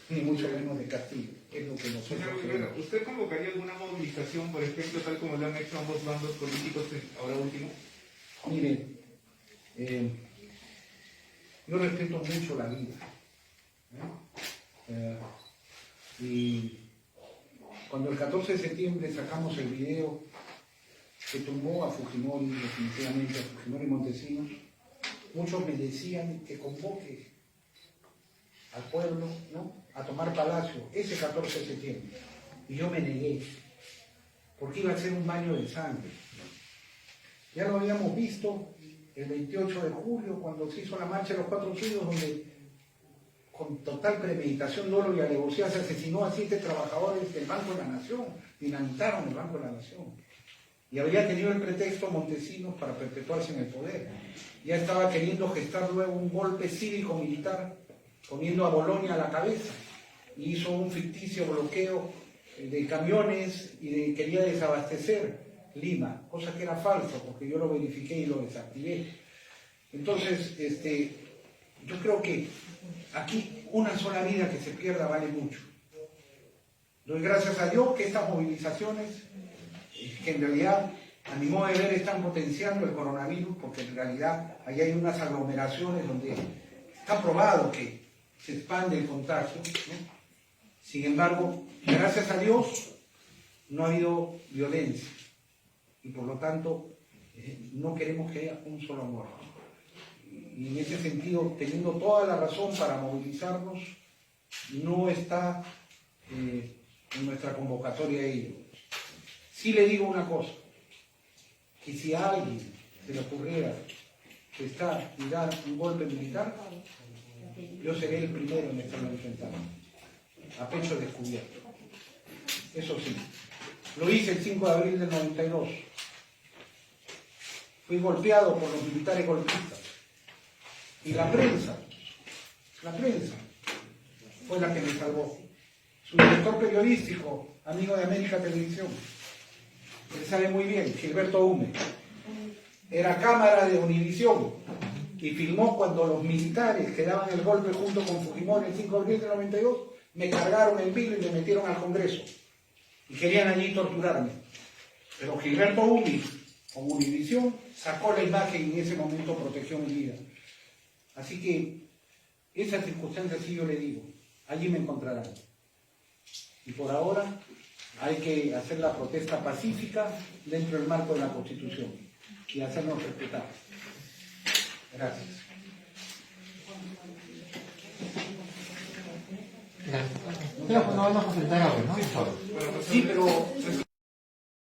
ni mucho menos de Castillo, es lo que nosotros Señor Olivera, queremos. ¿usted convocaría alguna movilización, por ejemplo, tal como lo han hecho ambos bandos políticos ahora último? Mire, yo respeto mucho la vida. Y cuando el 14 de septiembre sacamos el video que tumbó a Fujimori, definitivamente a Fujimori Montesinos, muchos me decían que convoque al pueblo, ¿no?, a tomar Palacio ese 14 de septiembre. Y yo me negué, porque iba a ser un baño de sangre. Ya lo habíamos visto el 28 de julio, cuando se hizo la marcha de los 4 suyos, donde con total premeditación, dolo y alevosía se asesinó a 7 trabajadores del Banco de la Nación, dinamitaron el Banco de la Nación. Y había tenido el pretexto Montesinos para perpetuarse en el poder. Ya estaba queriendo gestar luego un golpe cívico-militar, poniendo a Bolonia a la cabeza. Y hizo un ficticio bloqueo de camiones y quería desabastecer Lima, cosa que era falso, porque yo lo verifiqué y lo desactivé. Entonces, yo creo que aquí una sola vida que se pierda vale mucho. Doy gracias a Dios que estas movilizaciones, que en realidad a mi modo de ver están potenciando el coronavirus, porque en realidad ahí hay unas aglomeraciones donde está probado que se expande el contagio, ¿no? Sin embargo, gracias a Dios no ha habido violencia y por lo tanto no queremos que haya un solo muerto. Y en ese sentido, teniendo toda la razón para movilizarnos, no está en nuestra convocatoria ello. Sí le digo una cosa, que si a alguien se le ocurriera estar y dar un golpe militar, yo seré el primero en estarlo enfrentando, a pecho descubierto. Eso sí, lo hice el 5 de abril del 92. Fui golpeado por los militares golpistas. Y la prensa fue la que me salvó. Su director periodístico, amigo de América Televisión, él sabe muy bien, Gilberto Hume, era cámara de Univisión y filmó cuando los militares que daban el golpe junto con Fujimori el 5 de abril del 92, me cargaron el vilo y me metieron al Congreso. Y querían allí torturarme. Pero Gilberto Hume, con Univisión, sacó la imagen y en ese momento protegió mi vida. Así que, esas circunstancias sí yo le digo, allí me encontrarán. Y por ahora hay que hacer la protesta pacífica dentro del marco de la Constitución y hacernos respetar. Gracias. Creo que no vamos a presentar ahora, ¿no? Sí, pero...